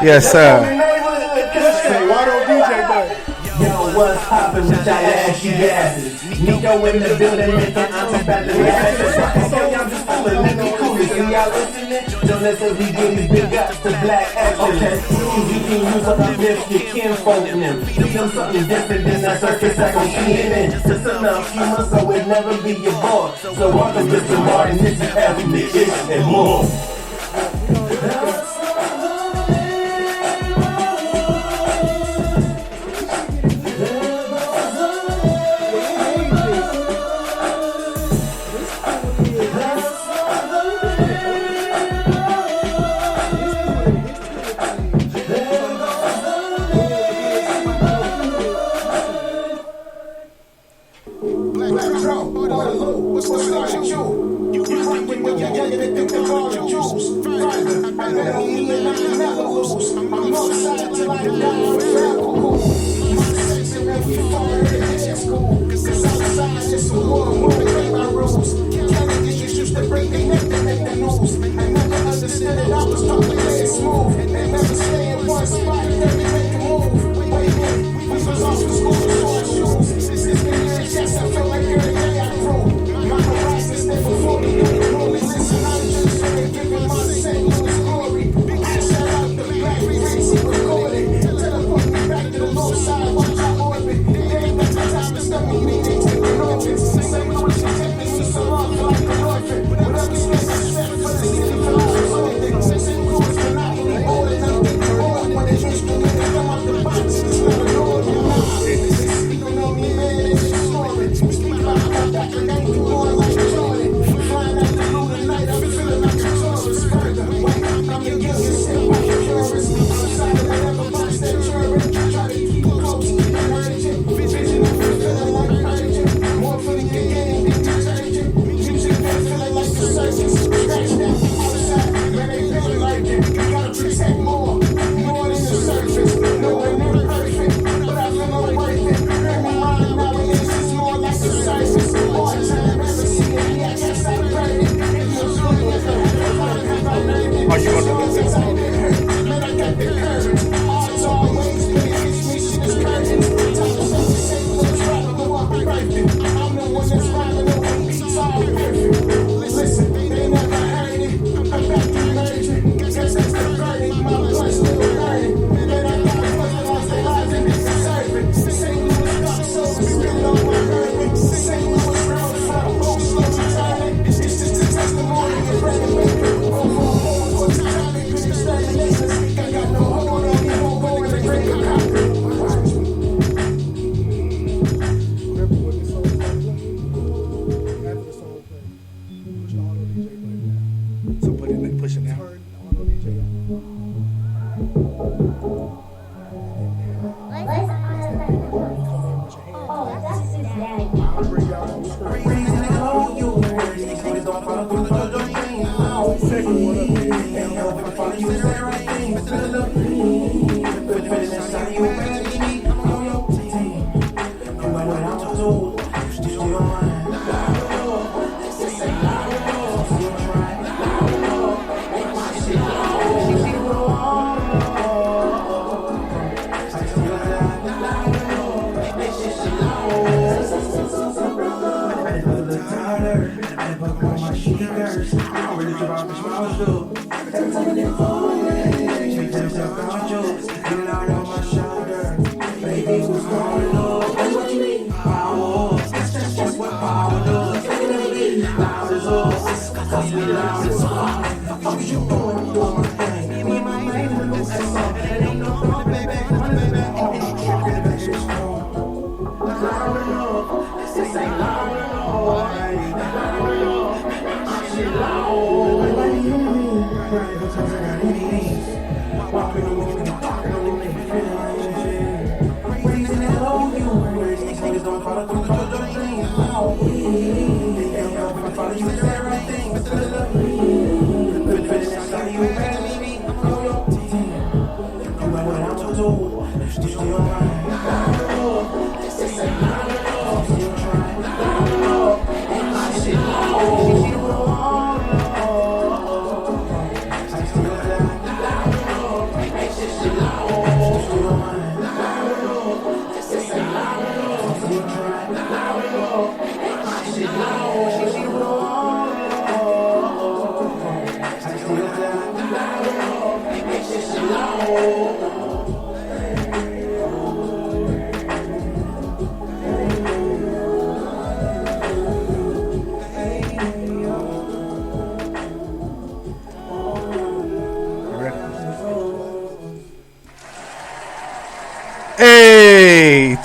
Yes, sir. Yo, what's poppin' with y'all ashy asses? Nico in the building making anti-battery asses. Y'all just fooling, let me cool it. Can y'all listening? Don't let us be giving big ups to black action. Okay, you can use up uplift your kinfolk in them. See them something different than that circus I gon' CNN. Just enough humor so it never be your boy. So welcome to the Martin, this is everything and more.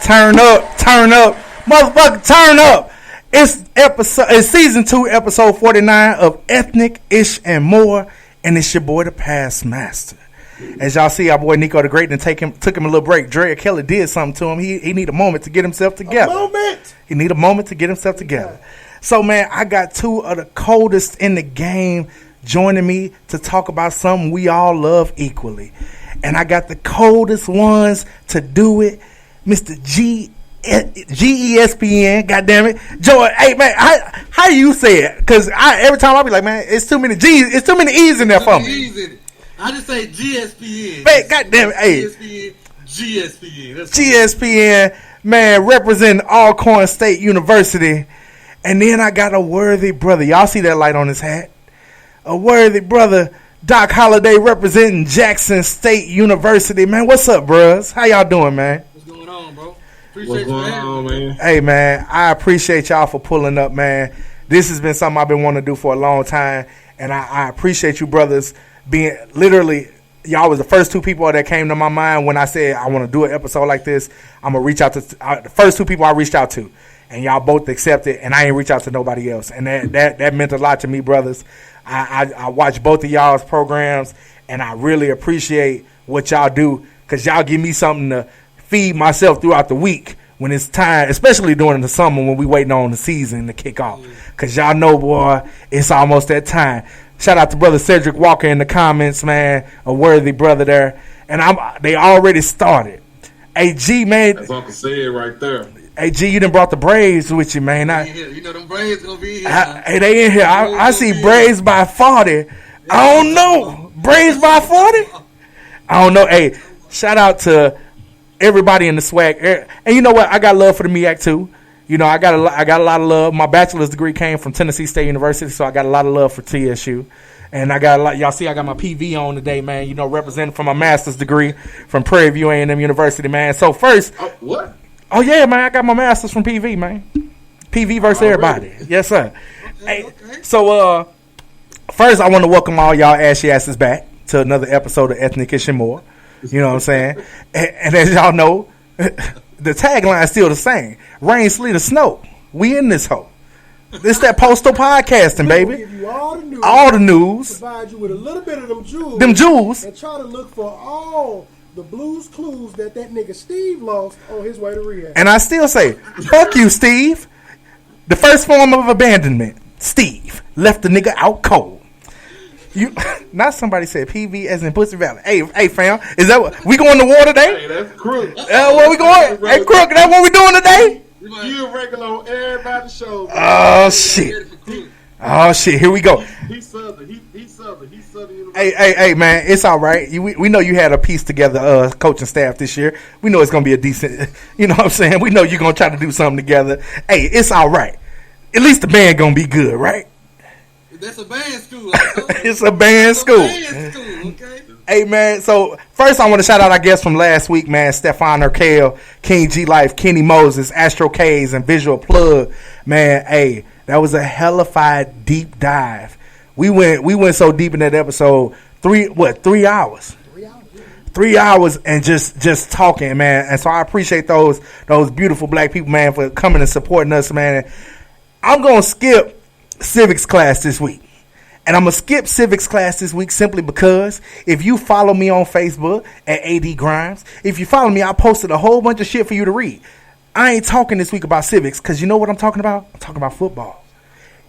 Turn up, motherfucker, turn up. It's season 2, episode 49 of Ethnic Ish and More, and it's your boy, the Past Master. As y'all see, our boy NicoThaGreat took him a little break. Drea Kelly did something to him. He need a moment to get himself together. He need a moment to get himself together. So, man, I got 2 of the coldest in the game joining me to talk about something we all love equally. And I got the coldest ones to do it, Mr. GeeESPN, goddammit. Joy, hey, man, how you say it? Because every time I be like, man, it's too many G's, it's too many E's in there for me. I just say GeeESPN. Man, goddammit, hey. GeeESPN. GeeESPN, man, representing Alcorn State University. And then I got a worthy brother. Y'all see that light on his hat? A worthy brother, Doc Holliday, representing Jackson State University. Man, what's up, bros? How y'all doing, man? What's going on, bro? Appreciate you, man. Hey, man, I appreciate y'all for pulling up, man. This has been something I've been wanting to do for a long time, and I appreciate you brothers being literally, y'all was the first 2 people that came to my mind when I said I want to do an episode like this. I'm going to reach out to the first 2 people I reached out to, and y'all both accepted, and I ain't reach out to nobody else, and that meant a lot to me, brothers. I watch both of y'all's programs, and I really appreciate what y'all do, because y'all give me something to feed myself throughout the week when it's time, especially during the summer when we waiting on the season to kick off. Because y'all know, boy, it's almost that time. Shout out to brother Cedric Walker in the comments, man, a worthy brother there. And they already started. Hey, G, man. That's Uncle said right there. Hey, G, you done brought the Braves with you, man. You know them Braves going to be here. Hey, they in here. I see Braves by 40. I don't know. Braves by 40? I don't know. Hey, shout out to everybody in the swag. And you know what? I got love for the MEAC, too. You know, I got a lot of love. My bachelor's degree came from Tennessee State University, so I got a lot of love for TSU. And I got a lot. Y'all see, I got my PV on today, man. You know, representing for my master's degree from Prairie View A&M University, man. So first, what? Oh yeah, man, I got my master's from PV, man. PV versus everybody. Yes, sir. Okay. So first, I want to welcome all y'all ashy asses back to another episode of Ethnic Ish and More. You know what I'm saying? And as y'all know, the tagline is still the same: rain, sleet, or snow. We in this hoe. This that postal podcasting, baby. Give you all the news. All the news. Provide you with a little bit of them jewels. Them jewels. And try to look for all the blues clues that nigga Steve lost on his way to rehab. And I still say, fuck you, Steve. The first form of abandonment, Steve, left the nigga out cold. You, not somebody said PV as in Pussy Valley. Hey, fam, is that what we going to war today? Hey, that's Crook. Where we going? Hey, Crook, that what we doing today? You regular on everybody's show. Oh shit! Oh shit! Here we go. He's Southern. He's Southern. Hey, man, it's all right. We know you had a piece together, coaching staff this year. We know it's gonna be a decent. You know what I'm saying? We know you're gonna try to do something together. Hey, it's all right. At least the band gonna be good, right? That's a band school. It's a band school. Okay. Hey, man, so first I want to shout out our guests from last week, man. Stefan Urkel, King G Life, Kenny Moses, Astro K's, and Visual Plug. Man, hey, that was a hellified deep dive. We went so deep in that episode. 3 hours? 3 hours and just talking, man. And so I appreciate those beautiful black people, man, for coming and supporting us, man. I'm going to skip civics class this week. And I'm going to skip civics class this week simply because if you follow me on Facebook at AD Grimes, if you follow me, I posted a whole bunch of shit for you to read. I ain't talking this week about civics because you know what I'm talking about? I'm talking about football.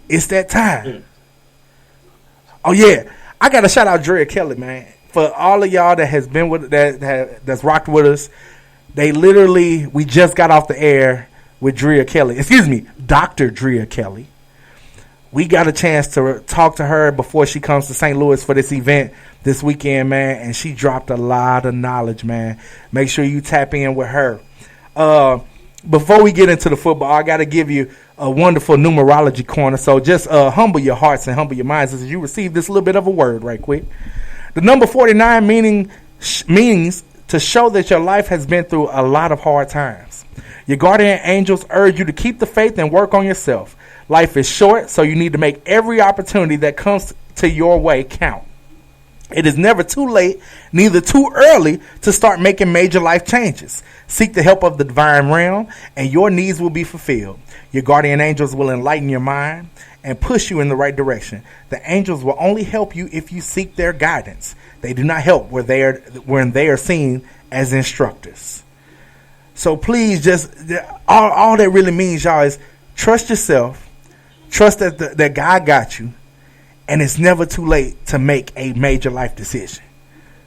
It's that time. Oh, yeah. I got to shout out Drea Kelly, man. For all of y'all that has been with that's rocked with us, we just got off the air with Drea Kelly. Excuse me, Dr. Drea Kelly. We got a chance to talk to her before she comes to St. Louis for this event this weekend, man, and she dropped a lot of knowledge, man. Make sure you tap in with her. Before we get into the football, I got to give you a wonderful numerology corner, so just humble your hearts and humble your minds as you receive this little bit of a word right quick. The number 49 means to show that your life has been through a lot of hard times. Your guardian angels urge you to keep the faith and work on yourself. Life is short, so you need to make every opportunity that comes to your way count. It is never too late, neither too early, to start making major life changes. Seek the help of the divine realm, and your needs will be fulfilled. Your guardian angels will enlighten your mind and push you in the right direction. The angels will only help you if you seek their guidance. They do not help when they are seen as instructors. So please, just all that really means, y'all, is trust yourself, trust that God got you, and it's never too late to make a major life decision.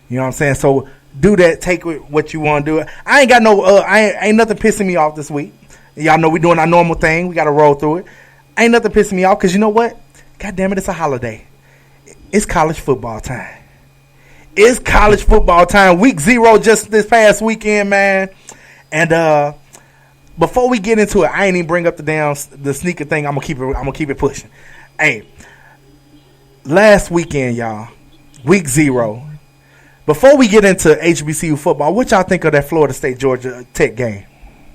You know what I'm saying? So do that. Take what you want to do. I ain't got no. Ain't nothing pissing me off this week. Y'all know we doing our normal thing. We got to roll through it. Ain't nothing pissing me off because you know what? God damn it, it's a holiday. It's college football time. It's college football time. Week 0 just this past weekend, man. And before we get into it, I ain't even bring up the sneaker thing. I'm gonna keep it pushing. Hey. Last weekend, y'all, week 0. Before we get into HBCU football, what y'all think of that Florida State Georgia Tech game?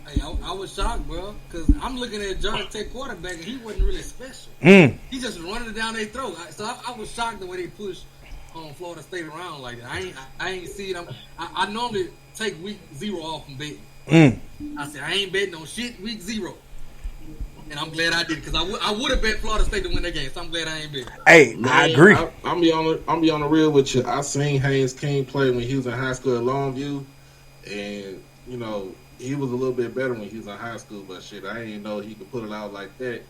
Hey, I was shocked, bro, because I'm looking at Georgia Tech quarterback and he wasn't really special. He just running it down their throat. So I was shocked the way they pushed Florida State around like that. I ain't see it. I normally take week 0 off from betting. I said I ain't betting on shit week 0. And I'm glad I did because I would have bet Florida State to win that game. So I'm glad I ain't bet. Hey, man, I agree. I'm be on the real with you. I seen Haynes King play when he was in high school at Longview, and you know he was a little bit better when he was in high school. But shit, I didn't know he could put it out like that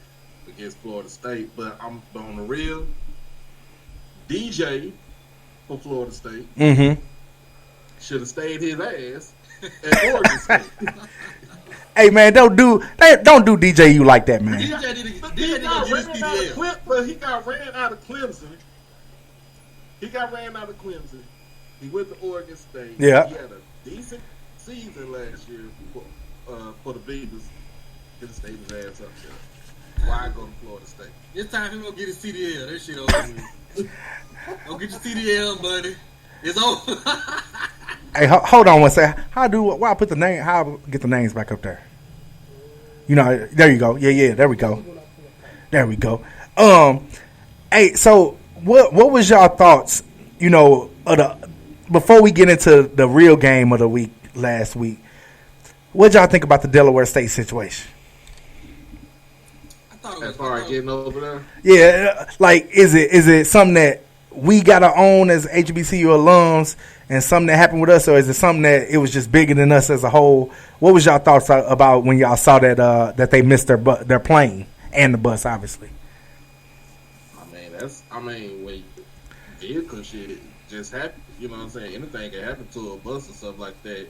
against Florida State. But I'm on the real. DJ for Florida State should have stayed his ass at Oregon State. Hey man, don't do DJU like that, man. He got ran out of Clemson. He went to Oregon State. Yeah. He had a decent season last year for the Beavers. Could have stayed his ass up there. Why go to Florida State? This time he gonna get his CDL. That shit over with. Go get your CDL, buddy. It's over. Hey, hold on one second. How I put the name? How I get the names back up there? You know, there you go. Yeah, there we go. Hey, so what was y'all thoughts? You know, before we get into the real game of the week last week, what y'all think about the Delaware State situation? I thought it was as far as getting over there. Yeah, like is it something that we gotta own as HBCU alums, and something that happened with us, or is it something that it was just bigger than us as a whole? What was y'all thoughts about when y'all saw that they missed their plane and the bus, obviously? When vehicle shit just happened, you know what I'm saying? Anything can happen to a bus or stuff like that.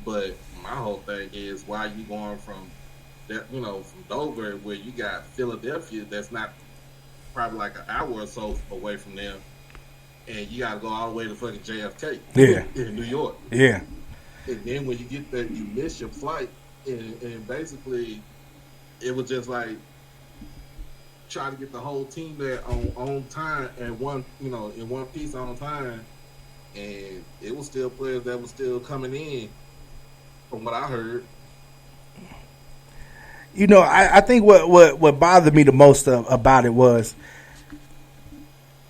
But my whole thing is why you going from that, you know, from Dover where you got Philadelphia that's not probably like an hour or so away from them, and you gotta go all the way to fucking JFK in New York. Yeah. And then when you get there, you miss your flight, and basically it was just like trying to get the whole team there on time and in one piece on time, and it was still players that were still coming in from what I heard. You know, I think what bothered me the most about it was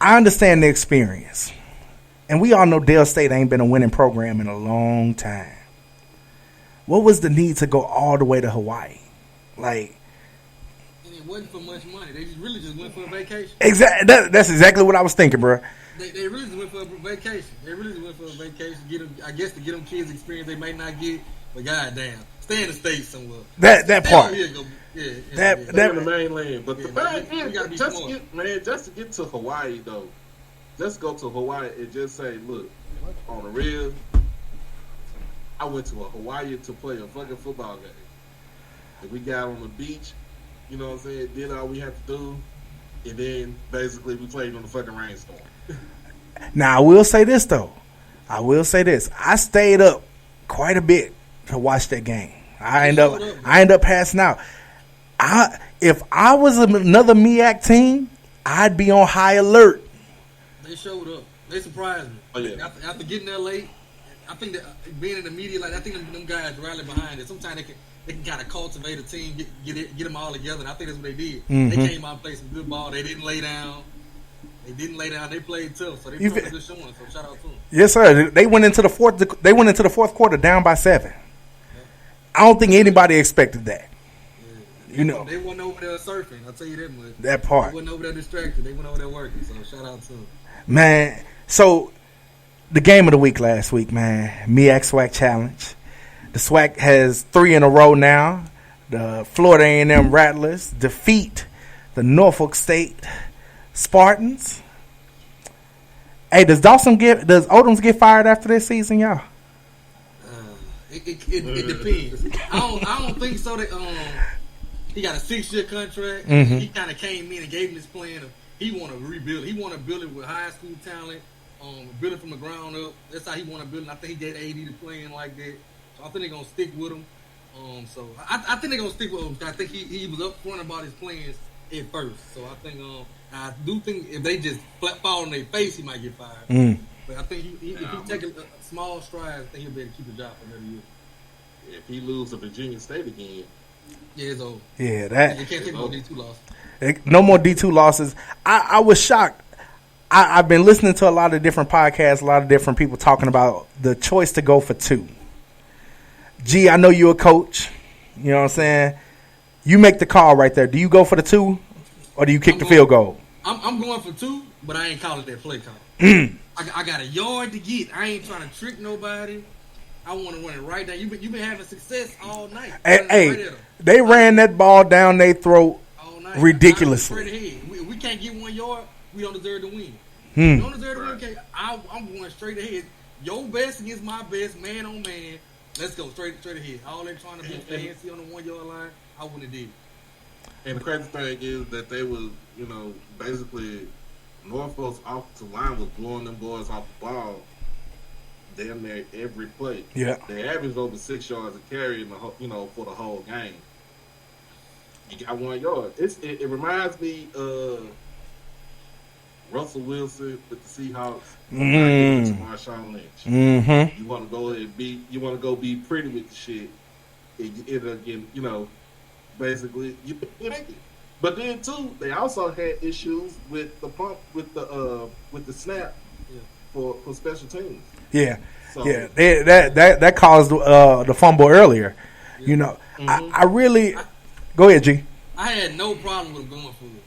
I understand the experience. And we all know Dale State ain't been a winning program in a long time. What was the need to go all the way to Hawaii? Like, and it wasn't for much money. They really just went for a vacation. Exactly. That's exactly what I was thinking, bro. They really just went for a vacation. To get them kids experience they might not get. But goddamn, stay in the States somewhere. That part. Stay in the mainland. But we gotta be just smart. to get to Hawaii though, just go to Hawaii and just say, look, on the real, I went to Hawaii to play a fucking football game. And we got on the beach, you know what I'm saying, did all we had to do, and then basically we played on the fucking rainstorm. Now I will say this though. I stayed up quite a bit to watch that game. I end up passing out. If I was another MEAC team, I'd be on high alert. They showed up. They surprised me. Oh, yeah. After getting there late, I think that being in the media, like I think them guys rally behind it. Sometimes they can kind of cultivate a team, get them all together. And I think that's what they did. They came out and played some good ball. They didn't lay down. They didn't lay down. They played tough, so they put a good showing. So shout out to them. Yes, sir. They went into the fourth quarter down by 7. I don't think anybody expected that. You know, they went over there surfing. I'll tell you that much. That part. They went over there distracted. They went over there working. So shout out to them. Man, so the game of the week last week, man, MEAC SWAC Challenge. The SWAC has 3 in a row now. The Florida A&M Rattlers defeat the Norfolk State Spartans. Hey, does Odoms get fired after this season, y'all? It depends. I don't think so. That he got a 6-year contract. Mm-hmm. He kind of came in and gave him this plan of he want to rebuild. He want to build it with high school talent, build it from the ground up. That's how he want to build it. I think he get AD to playing like that. So I think they're gonna stick with him. So I think they're gonna stick with him. I think he was upfront about his plans at first. So I think I do think if they just fall on their face, he might get fired. But I think if he take a small stride, I think he'll be able to keep a job for another year. If he loses to Virginia State again, yeah, it's over. Yeah, that you can't take no D2 losses. No more D2 losses. I was shocked. I've been listening to a lot of different podcasts, a lot of different people talking about the choice to go for 2. G, I know you're a coach. You know what I'm saying? You make the call right there. Do you go for the 2 or do you kick the field goal? I'm going for 2, but I ain't calling that play call. I got a yard to get. I ain't trying to trick nobody. I want to run it right down. You've been having success all night. Hey, they ran that ball down their throat ridiculously. We can't get 1 yard. We don't deserve to win. We don't deserve to win. I'm going straight ahead. Your best against my best, man on man. Let's go straight ahead. All they trying to be fancy on the 1 yard line, I wouldn't have did. And the crazy thing is that they was, basically Norfolk's offensive line was blowing them boys off the ball damn near every play. Yeah. They averaged over 6 yards a carry in the for the whole game. You got 1 yard. It reminds me of Russell Wilson with the Seahawks. Marshawn Lynch. Mm-hmm. You want to go be pretty with the shit. It again, basically you make it. But then too, they also had issues with the pump with the snap for special teams. Yeah, so, yeah. That caused the fumble earlier. Yeah. I really go ahead, G. I had no problem with going for it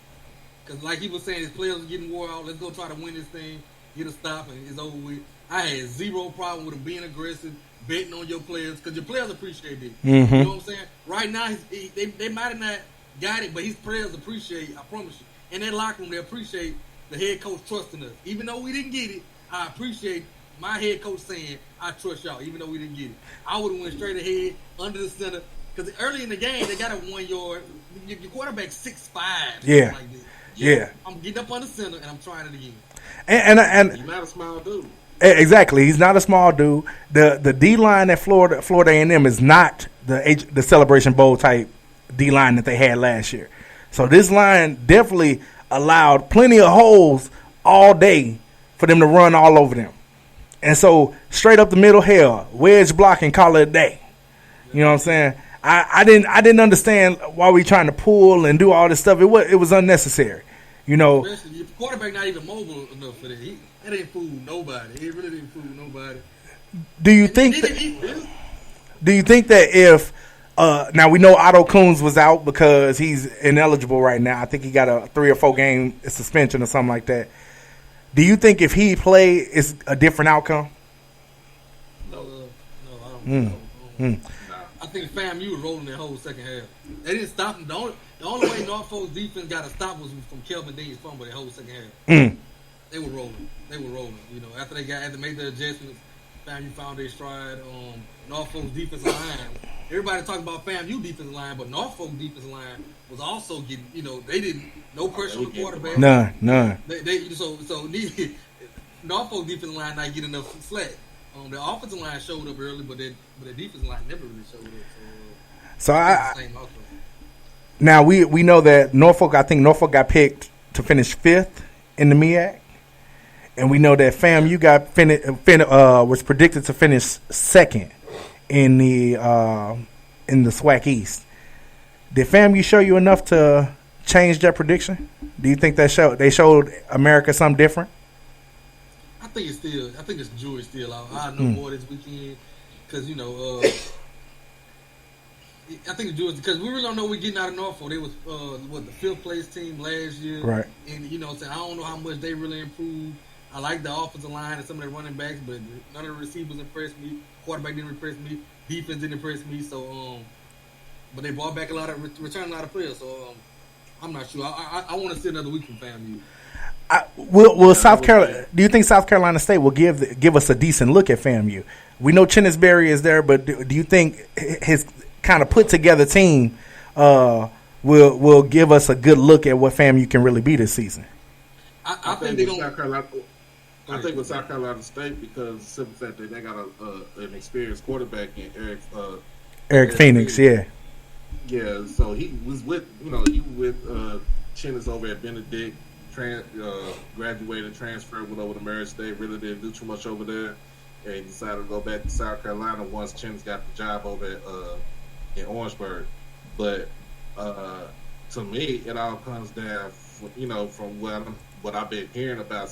because, like he was saying, his players were getting wore out. Let's go try to win this thing, get a stop, and it's over with. I had zero problem with him being aggressive, betting on your players because your players appreciate it. Mm-hmm. You know what I'm saying? Right now, they might have not got it, but his players appreciate it, I promise you. In that locker room, they appreciate the head coach trusting us. Even though we didn't get it, I appreciate my head coach saying, I trust y'all, even though we didn't get it. I would have went straight ahead, under the center, because early in the game, they got a 1 yard. Your quarterback 6'5". Yeah. Like this. Yeah. I'm getting up under center, and I'm trying it again. And he's not a small dude. Exactly, he's not a small dude. The D line at Florida A&M is not the Celebration Bowl type D line that they had last year. So this line definitely allowed plenty of holes all day for them to run all over them. And so straight up the middle, wedge block and call it a day. You know what I'm saying? I didn't understand why we trying to pull and do all this stuff. It was unnecessary. Especially your quarterback not even mobile enough for that. That ain't fool nobody. He really didn't fool nobody. Do you think that if now we know Otto Coons was out because he's ineligible right now. I think he got a 3 or 4 game suspension or something like that. Do you think if he played, it's a different outcome? No, I don't. I think FAMU was rolling that whole second half. They didn't stop him. The only way Norfolk's defense got to stop was from Kelvin Dean's fumble that whole second half. They were rolling. After they made the adjustments, FAMU found their stride. Norfolk's defensive line. Everybody talking about FAMU defensive line, but Norfolk defensive line was also getting. They didn't no pressure on the quarterback. None. So Norfolk defensive line not getting enough slack. The offensive line showed up early, but the defensive line never really showed up. Now we know that Norfolk. I think Norfolk got picked to finish 5th in the MEAC, and we know that FAMU was predicted to finish 2nd in the SWAC East. Did FAMU show you enough to change their prediction? Do you think they showed America something different? I think it's jury still out. I know more this weekend because I think the jury because we really don't know what we're getting out of Norfolk. They was the 5th place team last year, right? And I don't know how much they really improved. I like the offensive line and some of their running backs, but none of the receivers impressed me. Quarterback didn't impress me. Defense didn't impress me. So, but they brought back returned a lot of players. So, I'm not sure. I want to see another week from FAMU. Will South Carolina? Do you think South Carolina State will give us a decent look at FAMU? We know Chennisberry is there, but do you think his kind of put together team will give us a good look at what FAMU can really be this season? I think they're going. I think with South Carolina State because the simple fact that they got an experienced quarterback in Eric Phoenix, yeah. Yeah, so he was with Chennis over at Benedict, graduated, transferred, went over to Murray State, really didn't do too much over there, and he decided to go back to South Carolina once Chennis got the job over at in Orangeburg. But to me, it all comes down, from what I've been hearing about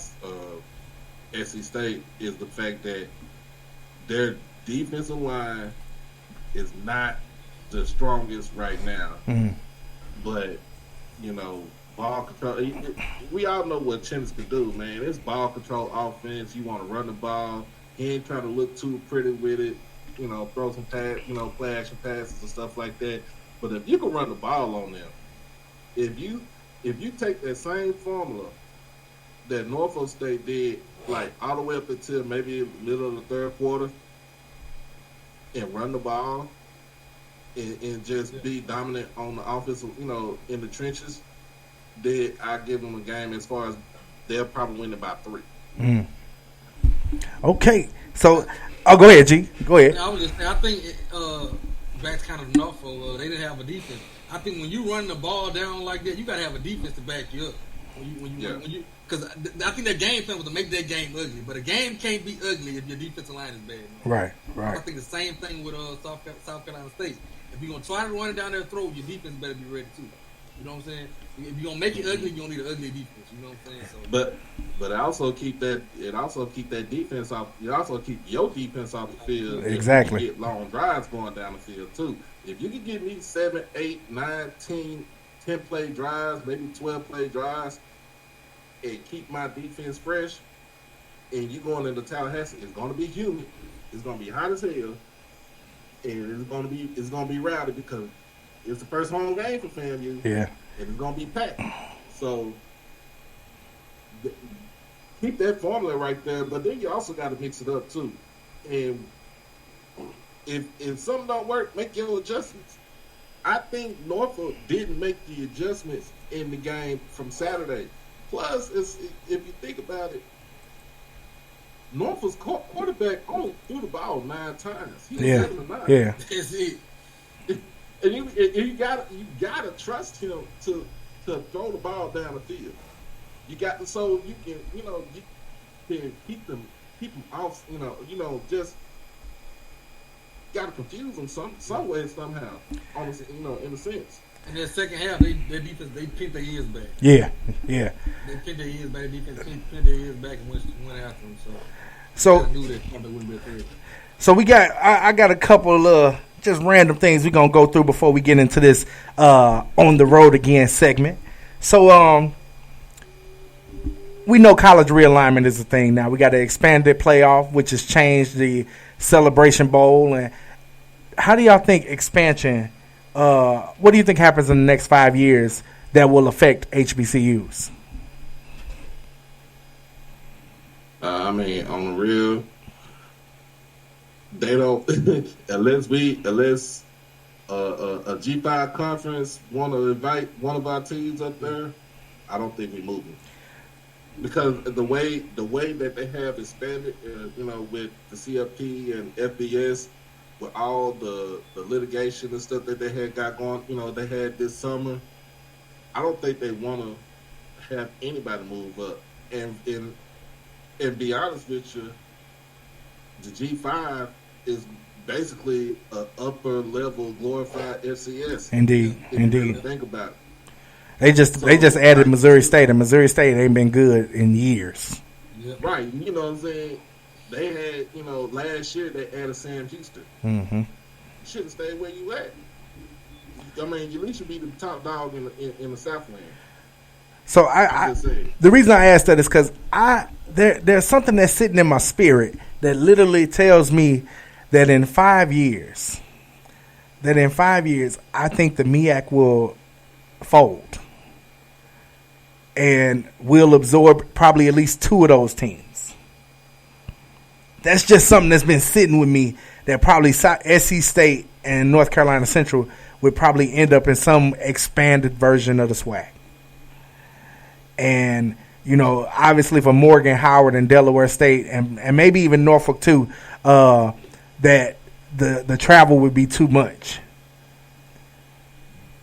SC State is the fact that their defensive line is not the strongest right now. But, ball control. We all know what Chennis can do, man. It's ball control offense. You want to run the ball. He ain't trying to look too pretty with it. Throw some play action passes and stuff like that. But if you can run the ball on them, if you take that same formula that Norfolk State did, like all the way up until maybe the middle of the third quarter, and run the ball and just be dominant on the offense, in the trenches, then I give them a game as far as they'll probably win by 3. Okay, so go ahead, G. Go ahead. Yeah, I was just saying, I think back to kind of Norfolk, they didn't have a defense. I think when you run the ball down like that, you got to have a defense to back you up. Because I think their game plan was to make that game ugly, but a game can't be ugly if your defensive line is bad. Right. I think the same thing with South Carolina State. If you're gonna try to run it down their throat, your defense better be ready too. You know what I'm saying? If you're gonna make it ugly, you're gonna need an ugly defense. You know what I'm saying? So, but also keep that defense off. You also keep your defense off the field. Exactly. You get long drives going down the field too. If you can give me 7, 8, 9, 10 play drives, maybe 12 play drives, and keep my defense fresh, and you going into Tallahassee, it's going to be humid, it's going to be hot as hell, and it's going to be rowdy because it's the first home game for FAMU. Yeah, and it's going to be packed. So keep that formula right there, but then you also got to mix it up too. And if something don't work, make your adjustments. I think Norfolk didn't make the adjustments in the game from Saturday. Plus, if you think about it, Norfolk's quarterback only threw the ball 9 times. He was 7 or 9. Yeah. that's it. And you gotta trust him to throw the ball down the field. You got to, so you can keep them off. Just gotta confuse them some way somehow. Honestly, in a sense. In that second half, their defense, they pinned their ears back. Yeah. They pinned their ears back. Their defense pinned their ears back and went after them. So I knew that probably wouldn't be a threat. So I got a couple of just random things we're going to go through before we get into this On the Road Again segment. So we know college realignment is a thing now. We got an expanded playoff, which has changed the Celebration Bowl. And how do y'all think expansion, what do you think happens in the next 5 years that will affect HBCUs? On the real, they don't unless a G5 conference want to invite one of our teams up there. I don't think we're moving because the way that they have expanded, with the CFP and FBS, with all the litigation and stuff that they had got going, they had this summer. I don't think they want to have anybody move up. And be honest with you, the G5 is basically an upper level glorified FCS. Indeed. If you really think about it. They just added Missouri State, and Missouri State ain't been good in years. Yep. Right, you know what I'm saying? They had, last year they added Sam Houston. Mm-hmm. You should have stayed where you at. I mean, you at least should be the top dog in the Southland. So the reason I asked that is because there's something that's sitting in my spirit that literally tells me that in 5 years, I think the MEAC will fold. And we'll absorb probably at least 2 of those teams. That's just something that's been sitting with me that probably SC State and North Carolina Central would probably end up in some expanded version of the SWAC. And, obviously for Morgan, Howard, and Delaware State, and maybe even Norfolk too, that the travel would be too much.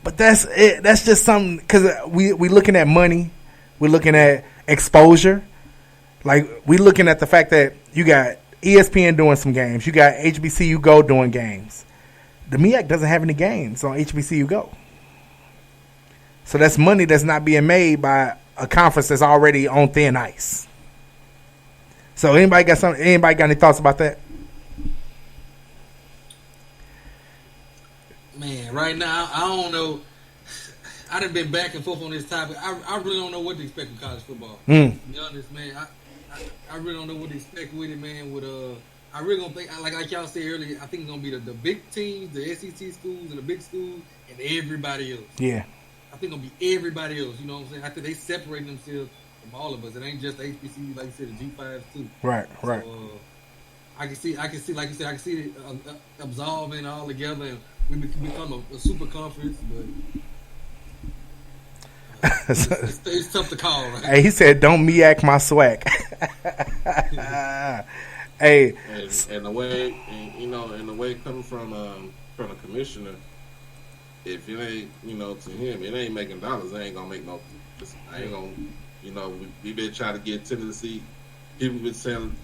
But that's it. That's just something, because we looking at money. We're looking at exposure. Like, we're looking at the fact that you got ESPN doing some games. You got HBCU Go doing games. The MEAC doesn't have any games on HBCU Go. So that's money that's not being made by a conference that's already on thin ice. So anybody got any thoughts about that? Man, right now, I don't know. I done been back and forth on this topic. I really don't know what to expect with college football. To be honest, man, I really don't know what to expect with it, man. I really don't think, like y'all said earlier, I think it's gonna be the big teams, the SEC schools, and the big schools, and everybody else. Yeah, I think it's gonna be everybody else. You know what I'm saying? I think they separate themselves from all of us. It ain't just the HBCU, like you said, the G5s too. Right. So, I can see, like you said, I can see it absolving all together, and we become a super conference, but. It's tough to call, right? Hey, he said, "Don't MEAC my SWAC." Hey, and the way, and the way coming from the commissioner, if it ain't, to him, it ain't making dollars. It ain't gonna make no. I ain't gonna, we been trying to get Tennessee. People been saying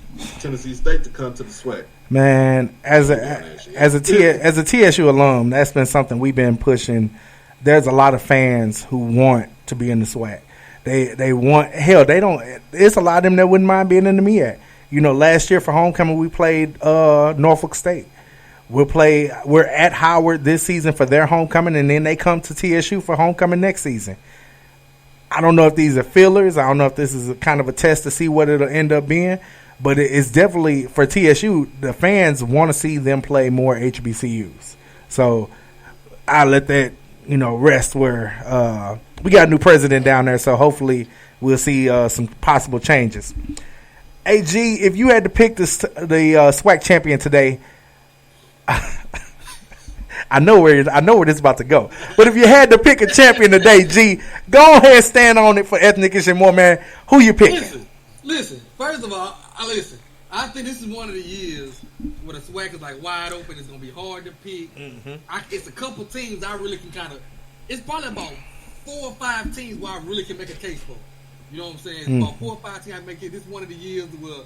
Tennessee State to come to the SWAC. Man, as a TSU alum, that's been something we've been pushing. There's a lot of fans who want to be in the SWAC. They want, hell, they don't. It's a lot of them that wouldn't mind being in the MEAC. Last year for homecoming we played Norfolk State. We're at Howard this season for their homecoming, and then they come to TSU for homecoming next season. I don't know if these are fillers. I don't know if this is a kind of a test to see what it'll end up being, but it's definitely for TSU. The fans want to see them play more HBCUs. So I let that rest where we got a new president down there, so hopefully we'll see some possible changes. Hey, G, if you had to pick the SWAC champion today, I know where this is about to go. But if you had to pick a champion today, G, go ahead and stand on it for Ethnic and more, man. Who you picking? Listen. First of all, I think this is one of the years where the SWAC is like wide open. It's gonna be hard to pick. Mm-hmm. It's a couple teams I really can kind of. It's probably about 4 or 5 teams where I really can make a case for. You know what I'm saying? Mm-hmm. About 4 or 5 teams I can make it. This is one of the years where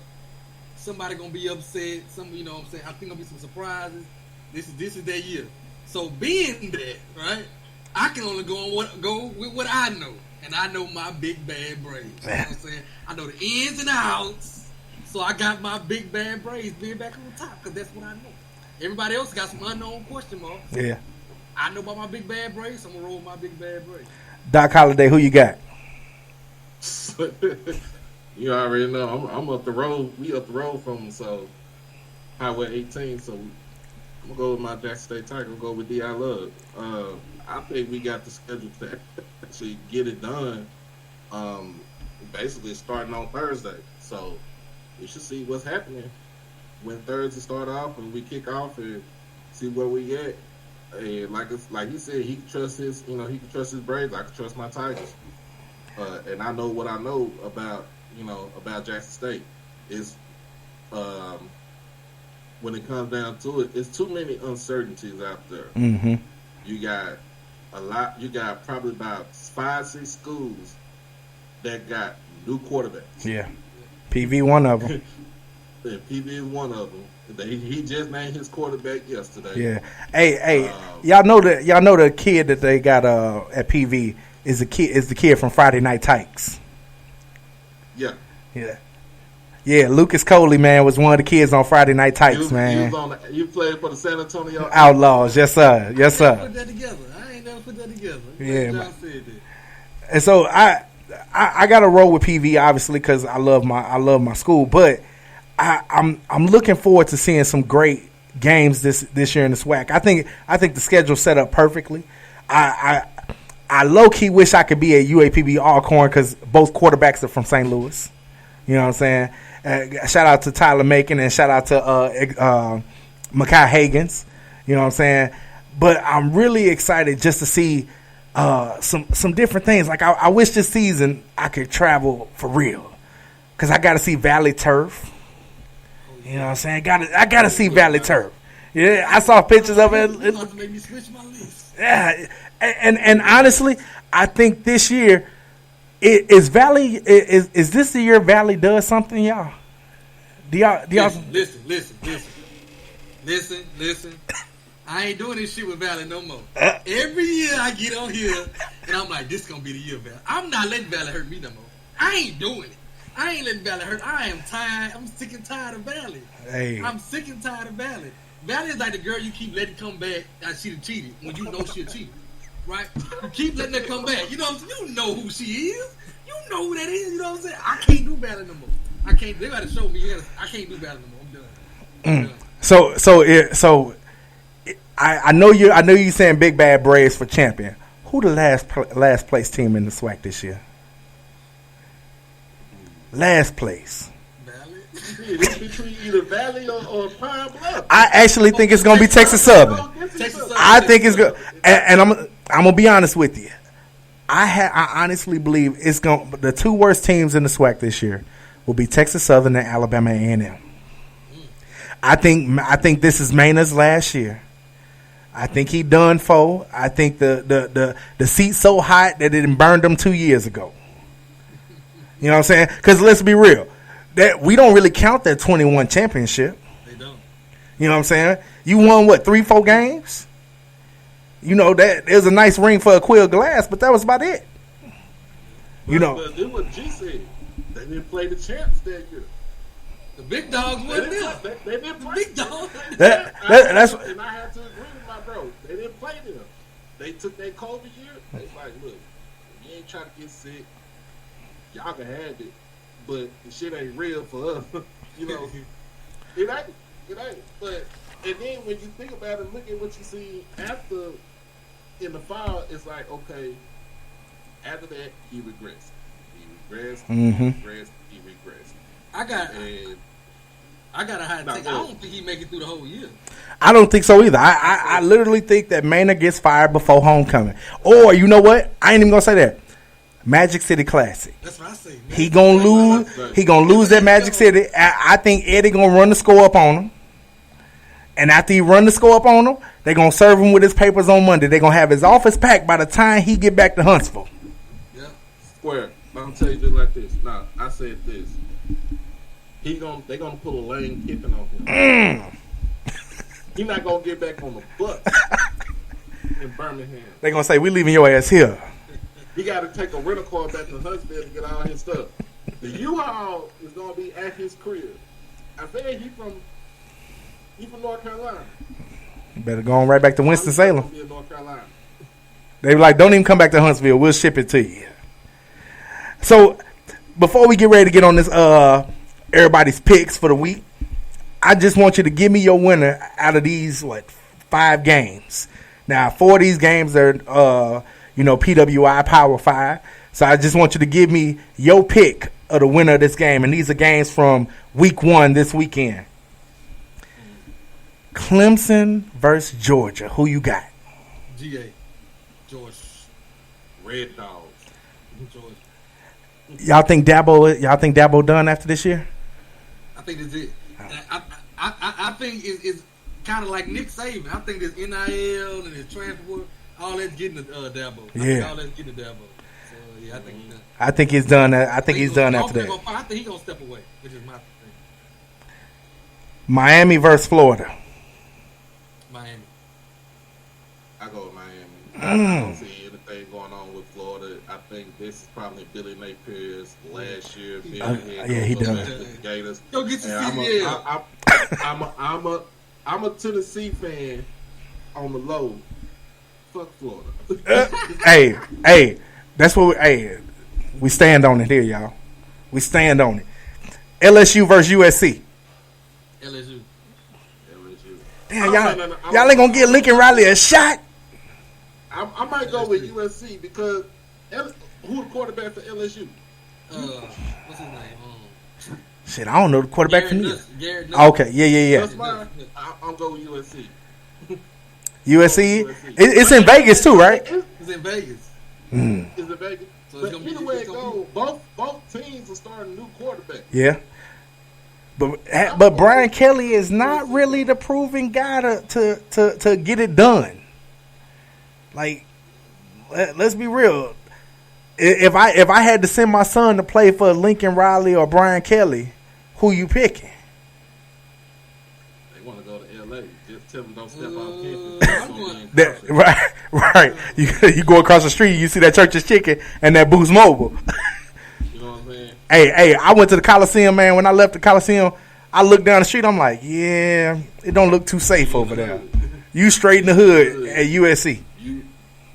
somebody gonna be upset. You know what I'm saying? I think gonna be some surprises. This is their year. So being that, right, I can only go with what I know, and I know my big bad Braves. You know what I'm saying? I know the ins and outs. So I got my big bad Braves being back on the top because that's what I know. Everybody else got some unknown question marks. Yeah. I know about my big bad Braves, so I'm going to roll with my big bad Braves. Doc Holliday, who you got? You already know. I'm up the road. We up the road from Highway 18, so I'm going to go with my Jackson State Tiger. I'm going to go with D.I. Love. I think we got the schedule to actually get it done basically starting on Thursday. So we should see what's happening when Thursday start off and we kick off and see where we at. And like he said, he can trust his Braves. I can trust my Tigers. And I know what I know about Jackson State is when it comes down to it, it's too many uncertainties out there. Mm-hmm. You got a lot. You got probably about 5-6 schools that got new quarterbacks. Yeah. PV one of them. Yeah, PV is one of them. He just named his quarterback yesterday. Yeah. Hey, y'all know the kid that they got at PV. is the kid from Friday Night Tykes. Yeah. Yeah, Lucas Coley, man, was one of the kids on Friday Night Tykes, man. You played for the San Antonio Outlaws. Yes, sir. Yes, sir. Put that together. I ain't never put that together. Yeah, John man. said that. And so I got to roll with PV, obviously, because I love my school. But I'm looking forward to seeing some great games this year in the SWAC. I think the schedule set up perfectly. I low key wish I could be a UAPB Alcorn because both quarterbacks are from St. Louis. You know what I'm saying? Shout out to Tyler Macon and shout out to Makai Hagans. You know what I'm saying? But I'm really excited just to see some different things. Like I wish this season I could travel for real because I got to see Valley Turf. You know what I'm saying? I gotta see Valley Turf. Yeah, I saw pictures of it. You about to make me switch my list. Yeah, and honestly, I think this year is Valley is this the year Valley does something, y'all? Do y'all Listen. I ain't doing this shit with Valley no more. Every year I get on here and I'm like, this gonna be the year, Valley. I'm not letting Valley hurt me no more. I ain't doing it. I ain't letting Valley hurt. I am tired. I'm sick and tired of Valley. Hey. I'm sick and tired of Valley. Valley is like the girl you keep letting come back and she done cheated when you know she cheated. Right? You keep letting her come back. You know what I'm saying? You know who she is. You know who that is. You know what I'm saying? I can't do Valley no more. I can't. They gotta show me. I can't do Valley no more. I'm done. So I know you saying Big Bad Braves for champion. Who the last place team in the SWAC this year? Last place. Valley. It's between either Valley or Pine Bluff. I actually think it's gonna be Texas Southern. I think it's good, and I'm gonna be honest with you. I honestly believe the two worst teams in the SWAC this year will be Texas Southern and Alabama A&M. I think this is Maynard's last year. I think he done for. I think the seat's so hot that it burned him 2 years ago. You know what I'm saying? Because let's be real, that we don't really count that 21 championship. They don't. You know what I'm saying? You won what 3-4 games? You know that there's a nice ring for a Quill Glass, but that was about it. You know. But do what G said. They didn't play the champs that year. The big dogs wasn't there. They didn't play Big dogs. That's and I have to agree with my bro. They didn't play them. They took that COVID year. They like, look, if you ain't trying to get sick, y'all can have it, but the shit ain't real for us. You know, it ain't. But and then when you think about it, look at what you see after in the fall. It's like, okay, after that he regressed. He regressed. I got a high take. I don't think he make it through the whole year. I don't think so either. I literally think that Maynard gets fired before homecoming. Or you know what? I ain't even gonna say that. Magic City Classic. That's what I say. Man. He gonna lose. He gonna lose that Magic City. I think Eddie gonna run the score up on him. And after he run the score up on him, they gonna serve him with his papers on Monday. They gonna have his office packed by the time he get back to Huntsville. Yeah, square. I'm gonna tell you just like this. Nah, I said this. They gonna pull a Lane Kiffin on him. He not gonna get back on the bus in Birmingham. They gonna say we leaving your ass here. He got to take a rental car back to Huntsville to get all his stuff. The U-Haul is gonna be at his crib. I think he from North Carolina. You better go on right back to Winston-Salem. Be in North Carolina. They were like, don't even come back to Huntsville. We'll ship it to you. So before we get ready to get on this everybody's picks for the week, I just want you to give me your winner out of these 5 games. Now 4 of these games are PWI Power 5. So I just want you to give me your pick of the winner of this game, and these are games from week 1 this weekend. Clemson versus Georgia. Who you got? GA. Georgia. Red Dogs. Georgia. Y'all think Dabo done after this year? I think that's it. I think it's kind of like Nick Saban. I think this NIL and his transfer, all that's getting to Dabo. Yeah. All that's getting to Dabo. So, yeah, I think he's done. I think he's done. I think he's done after that. I think he's going to step away, which is my thing. Miami versus Florida. Miami. I go with Miami. I don't see anything going on with Florida. think this is probably Billy Napier's last year. Yeah, he does. The Gators. Go get your And CDL. I'm a Tennessee fan on the low. Fuck Florida. Hey, that's what we stand on it here, y'all. We stand on it. LSU versus USC. LSU. Damn, y'all ain't gonna get Lincoln Riley a shot. I might go with USC because who the quarterback for LSU? What's his name? Shit, I don't know the quarterback for me. Garrett Okay, yeah. That's mine. I'm going with USC. USC. It's in Vegas too, right? It's in Vegas. It's in Vegas. So But either way it goes, both teams are starting new quarterbacks. Yeah. But Brian Kelly is not really the proven guy to get it done. Like, let's be real. If I had to send my son to play for Lincoln Riley or Brian Kelly, who you picking? They want to go to LA. Just tell them don't step out campus. Right. You go across the street, you see that Church's Chicken and that Boost Mobile. You know what I'm saying? Hey, I went to the Coliseum, man. When I left the Coliseum, I looked down the street. I'm like, yeah, it don't look too safe over there. You straight in the hood at USC.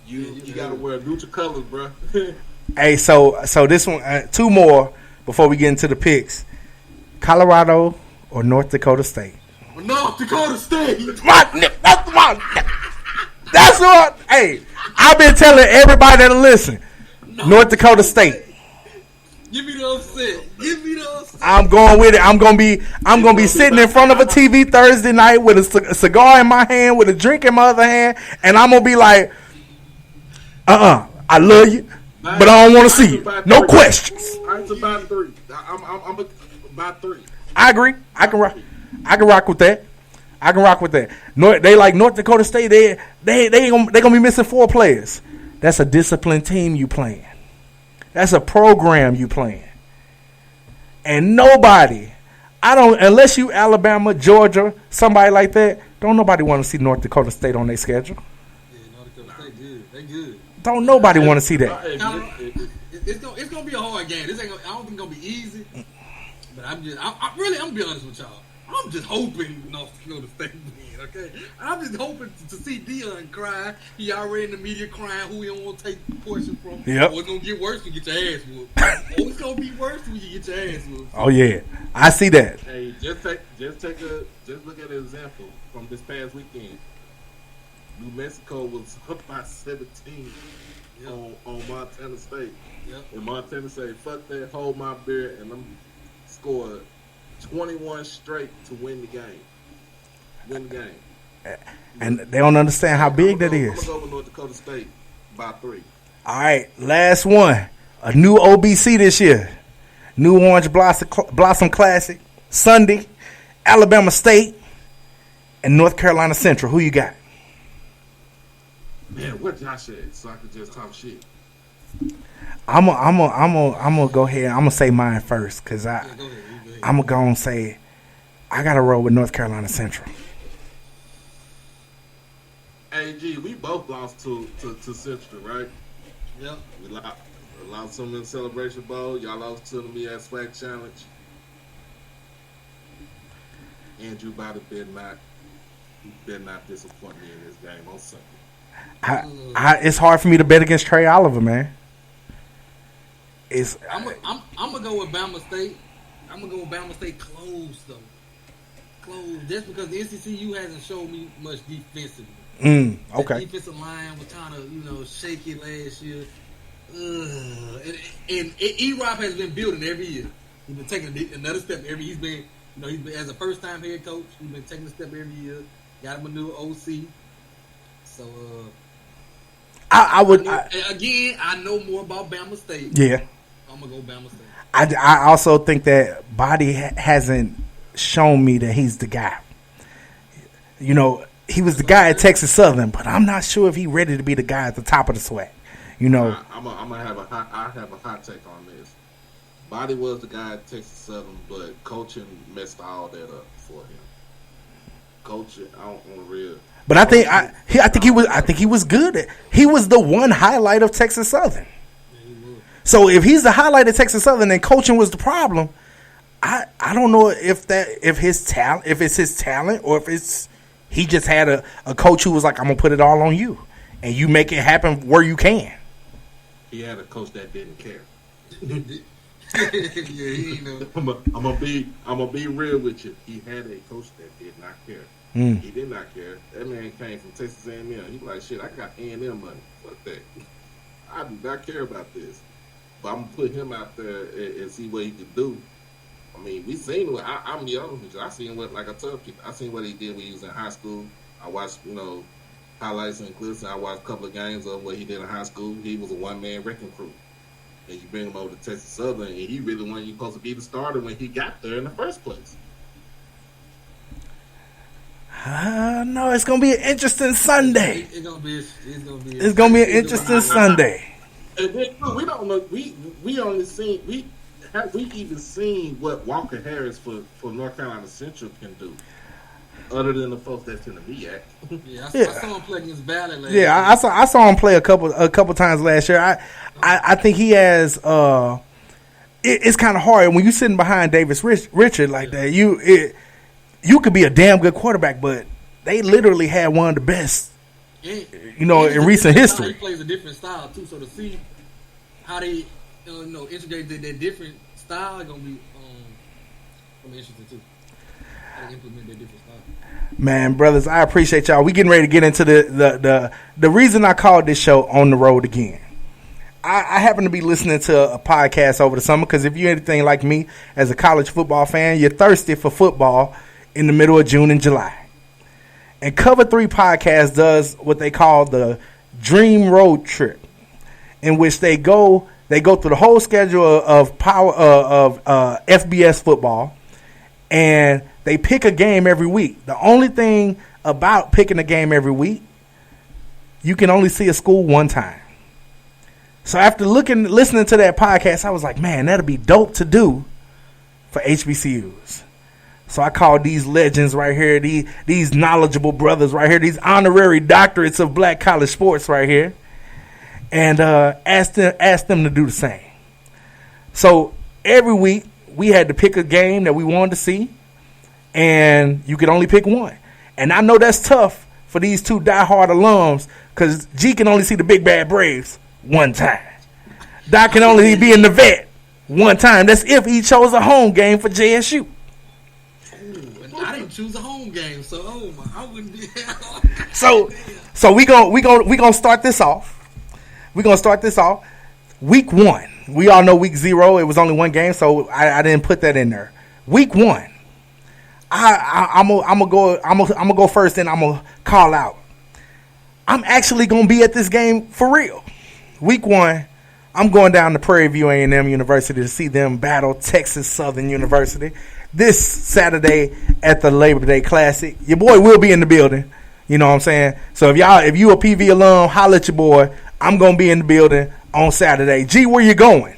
You gotta wear neutral colors, bro. Hey, so this one, two more before we get into the picks. Colorado or North Dakota State? North Dakota State. That's what. Hey, I've been telling everybody that listen. North Dakota State. Give me the upset. I'm going with it. I'm gonna be sitting in front of a TV Thursday night with a cigar in my hand, with a drink in my other hand, and I'm gonna be like, I love you, but I don't want to see you. No questions. It's about 3. I'm about 3. I agree. I can rock with that. They like North Dakota State. They gonna be missing 4 players. That's a disciplined team you playing. That's a program you playing. And nobody, unless you Alabama, Georgia, somebody like that, don't nobody want to see North Dakota State on their schedule. Yeah, North Dakota State good. They good. Don't nobody want to see that. It's gonna be a hard game. I don't think it's gonna be easy. But I'm gonna be honest with y'all. I'm just hoping North Dakota State win, okay? I'm just hoping to see Dion cry. He already in the media crying who he don't want to take the portion from. Yep. Or it's going to get worse when you get your ass whooped. Or it's going to be worse when you get your ass whooped. Oh, yeah. I see that. Hey, just look at an example from this past weekend. New Mexico was up by 17 on Montana State. Yep. And Montana State, fuck that, hold my beer, and them scored 21 straight to win the game. And they don't understand how big that is. I'm going to go with North Dakota State by 3. All right, last one. A new OBC this year. New Orange Blossom Classic. Sunday. Alabama State. And North Carolina Central. Who you got? Man, what Josh said, so I could just talk shit. I'm gonna go ahead. I'm gonna say mine first, cause Go ahead. I'm gonna go and say I gotta roll with North Carolina Central. Hey, G, we both lost to Central, right? Yep. We lost them in Celebration Bowl. Y'all lost to me at Swag Challenge. Andrew Body better not disappoint me in this game on Sunday. It's hard for me to bet against Trey Oliver, man. I'm gonna go with Bama State. I'm gonna go with Bama State close though. Close, just because the NCCU hasn't shown me much defensively. Okay. The defensive line was kind of shaky last year. And E-Rob has been building every year. He's been taking another step every. He's been as a first time head coach. He's been taking a step every year. Got him a new OC. So I know more about Bama State. Yeah. I'm gonna go Bama State. I also think that Body hasn't shown me that he's the guy. He was the guy at Texas Southern, but I'm not sure if he's ready to be the guy at the top of the SWAC. I'm gonna have a hot take on this. Body was the guy at Texas Southern, but coaching messed all that up for him. Coaching, on real. But I think he was good. He was the one highlight of Texas Southern. Yeah, he was. So if he's the highlight at Texas Southern and coaching was the problem, I don't know if it's his talent or if it's he just had a coach who was like, I'm gonna put it all on you and you make it happen where you can. He had a coach that didn't care. Yeah, he ain't know. I'm gonna be real with you. He had a coach that did not care. He did not care. That man came from Texas A&M. He was like, shit, I got A&M money. Fuck that. I do not care about this. But I'm gonna put him out there and see what he can do. I mean, we seen what I'm young. I seen what, like I tell people, I seen what he did when he was in high school. I watched, highlights and clips. And I watched a couple of games of what he did in high school. He was a one-man wrecking crew. And you bring him over to Texas Southern, and he really wasn't supposed to be the starter when he got there in the first place. No, it's gonna be an interesting Sunday. It's gonna be an interesting Sunday. And then, we don't know. We only seen have we even seen what Walker Harris for North Carolina Central can do, other than the folks that's in the MEAC. Yeah, I saw him play against Valley last year. I saw him play a couple times last year. I think he has. It's kind of hard when you're sitting behind Davis Richard like that. You could be a damn good quarterback, but they literally had one of the best, in recent history. He plays a different style too, so to see how they, integrate their different style is gonna be interesting too. How they implement their different style. Man, brothers, I appreciate y'all. We getting ready to get into the reason I called this show On the Road Again. I happen to be listening to a podcast over the summer because if you're anything like me as a college football fan, you're thirsty for football in the middle of June and July. And Cover 3 Podcast does what they call the Dream Road Trip, in which they go through the whole schedule of FBS football, and they pick a game every week. The only thing about picking a game every week, you can only see a school one time. So after listening to that podcast, I was like, man, that'd be dope to do for HBCUs. So I called these legends right here, these knowledgeable brothers right here, these honorary doctorates of black college sports right here, and asked them to do the same. So every week we had to pick a game that we wanted to see, and you could only pick one. And I know that's tough for these two diehard alums because G can only see the Big Bad Braves one time. Doc can only be in the vet one time. That's if he chose a home game for JSU. I didn't choose a home game, so I wouldn't be. So we gonna start this off. We're gonna start this off. Week 1. We all know week 0. It was only one game, so I didn't put that in there. Week 1. I'm gonna go first, and I'm gonna call out. I'm actually gonna be at this game for real. Week 1, I'm going down to Prairie View A&M University to see them battle Texas Southern University this Saturday at the Labor Day Classic. Your boy will be in the building. You know what I'm saying? So if you a PV alum, holla at your boy. I'm going to be in the building on Saturday. G, where you going?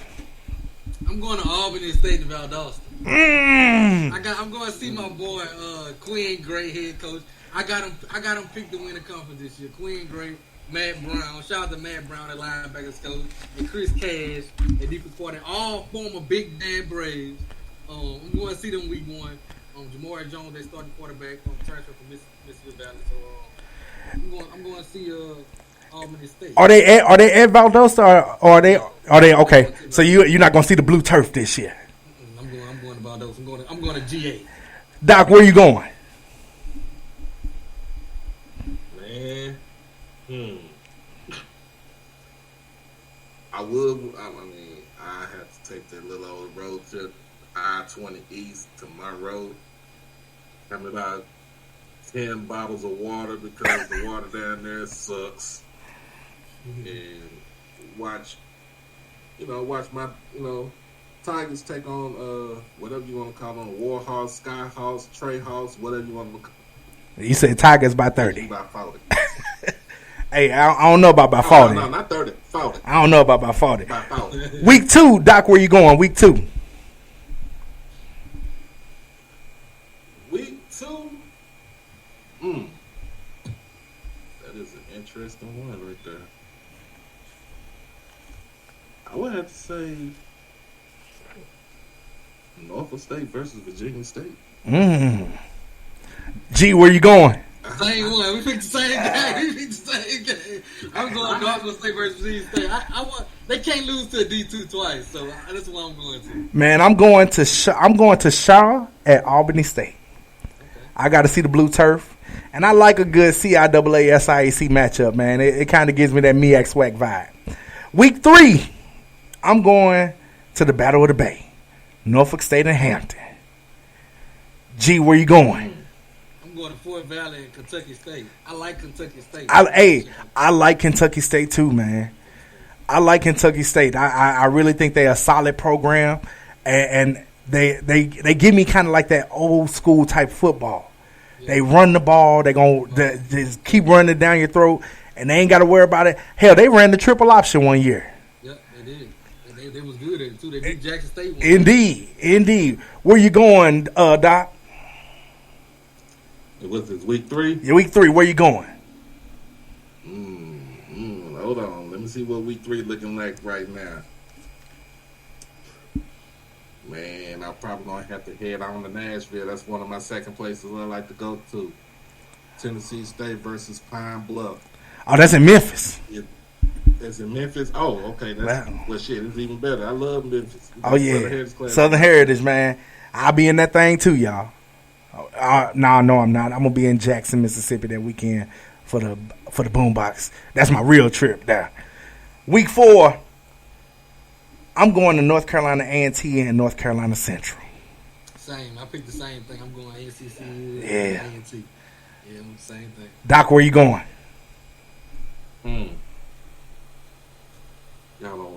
I'm going to Albany State and Valdosta. I'm going to see my boy Quinn Gray, head coach. I got him picked to win the conference this year. Quinn Gray, Matt Brown. Shout out to Matt Brown at linebackers coach, and Chris Cash at defensive coordinator, all former Big Bad Braves. I'm going to see them week 1. Jamari Jones, they starting quarterback, transfer from Mississippi Valley. So I'm going to see Albany State. Are they at Valdosta or are they okay? So you're not going to see the blue turf this year. I'm going to Valdosta. I'm going to GA. Doc, where you going? Man, I have to take that little old road trip, I-20 East to Monroe. Have about 10 bottles of water because the water down there sucks. And watch my, Tigers take on whatever you want to call them, Warhawks, Skyhawks, Treyhawks, whatever you want to call them. You said Tigers by 30. By 40. Hey, I don't know about by 40. No, not 30. 40. I don't know about by 40. By 40. Week 2, Doc, where you going? Week 2. Week 2? That is an interesting one right there. I would have to say Norfolk State versus Virginia State. G, where you going? Same one. We picked the same game. I'm going Norfolk State versus Virginia State. I want. They can't lose to a D2 twice, so that's what I'm going to. Man, I'm going to Shaw at Albany State. Okay. I got to see the blue turf, and I like a good CIAA SIAC matchup. Man, it kind of gives me that MEAC SWAC vibe. Week 3, I'm going to the Battle of the Bay, Norfolk State and Hampton. G, where you going? I'm going to Fort Valley and Kentucky State. I like Kentucky State. I like Kentucky State too, man. I like Kentucky State. I really think they're a solid program, and they give me kind of like that old school type football. Yeah. They run the ball. They just keep running it down your throat, and they ain't got to worry about it. Hell, they ran the triple option one year. Yeah, they did. They was good at it too. They beat Jackson State. Indeed. Where you going, Doc? What's this, week 3? Yeah, week 3. Where you going? Hold on. Let me see what week 3 looking like right now. Man, I'm probably going to have to head on to Nashville. That's one of my second places I like to go to. Tennessee State versus Pine Bluff. Oh, that's in Memphis. That's in Memphis? Oh, okay. Well, shit, it's even better. I love Memphis. Oh, yeah. Southern Heritage, man. I'll be in that thing, too, y'all. No, I'm not. I'm going to be in Jackson, Mississippi that weekend for the Boombox. That's my real trip there. Week 4, I'm going to North Carolina A&T and North Carolina Central. Same. I picked the same thing. I'm going ACC and A&T. Yeah, same thing. Doc, where you going?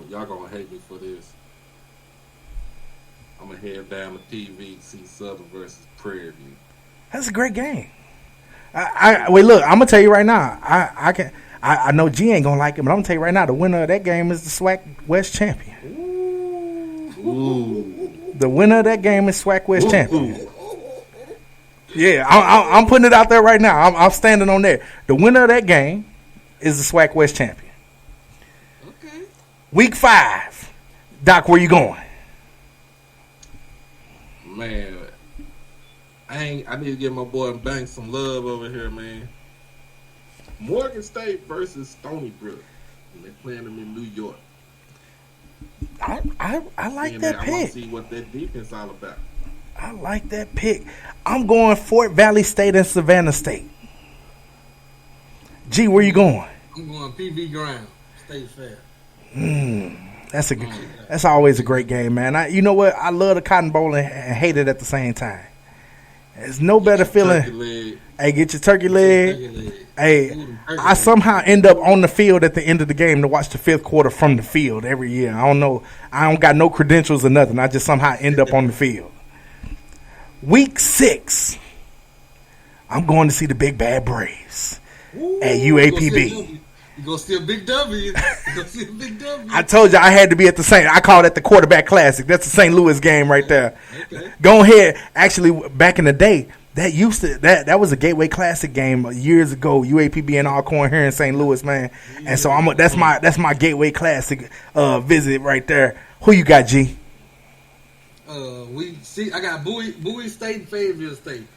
Y'all gonna hate me for this. I'm gonna head down to TV, see Southern versus Prairie View. That's a great game. Wait, look, I'm gonna tell you right now. I know G ain't gonna like it, but I'm gonna tell you right now. The winner of that game is the SWAC West champion. Ooh. The winner of that game is SWAC West champion. Yeah, I'm putting it out there right now. I'm standing on there. The winner of that game is the SWAC West champion. Okay. Week 5, Doc, where you going? Man, I need to give my boy Banks some love over here, man. Morgan State versus Stony Brook. And they're playing them in New York. I like that pick. I want to see what that defense all about. I like that pick. I'm going Fort Valley State and Savannah State. G, where you going? I'm going PV Ground, State Fair. That's always a great game, man. You know what? I love the Cotton Bowl and hate it at the same time. There's no better feeling. Hey, get your turkey leg. Hey, I somehow end up on the field at the end of the game to watch the 5th quarter from the field every year. I don't know. I don't got no credentials or nothing. I just somehow end up on the field. Week 6, I'm going to see the Big Bad Braves at UAPB. You gonna see a big W. I told you I had to be at the St. I call that the quarterback classic. That's the St. Louis game right there. Okay. Go ahead. Actually, back in the day, that was a Gateway Classic game years ago. UAPB and Alcorn here in St. Louis, man. And so that's my Gateway Classic visit right there. Who you got, G? I got Bowie State and Fayetteville State.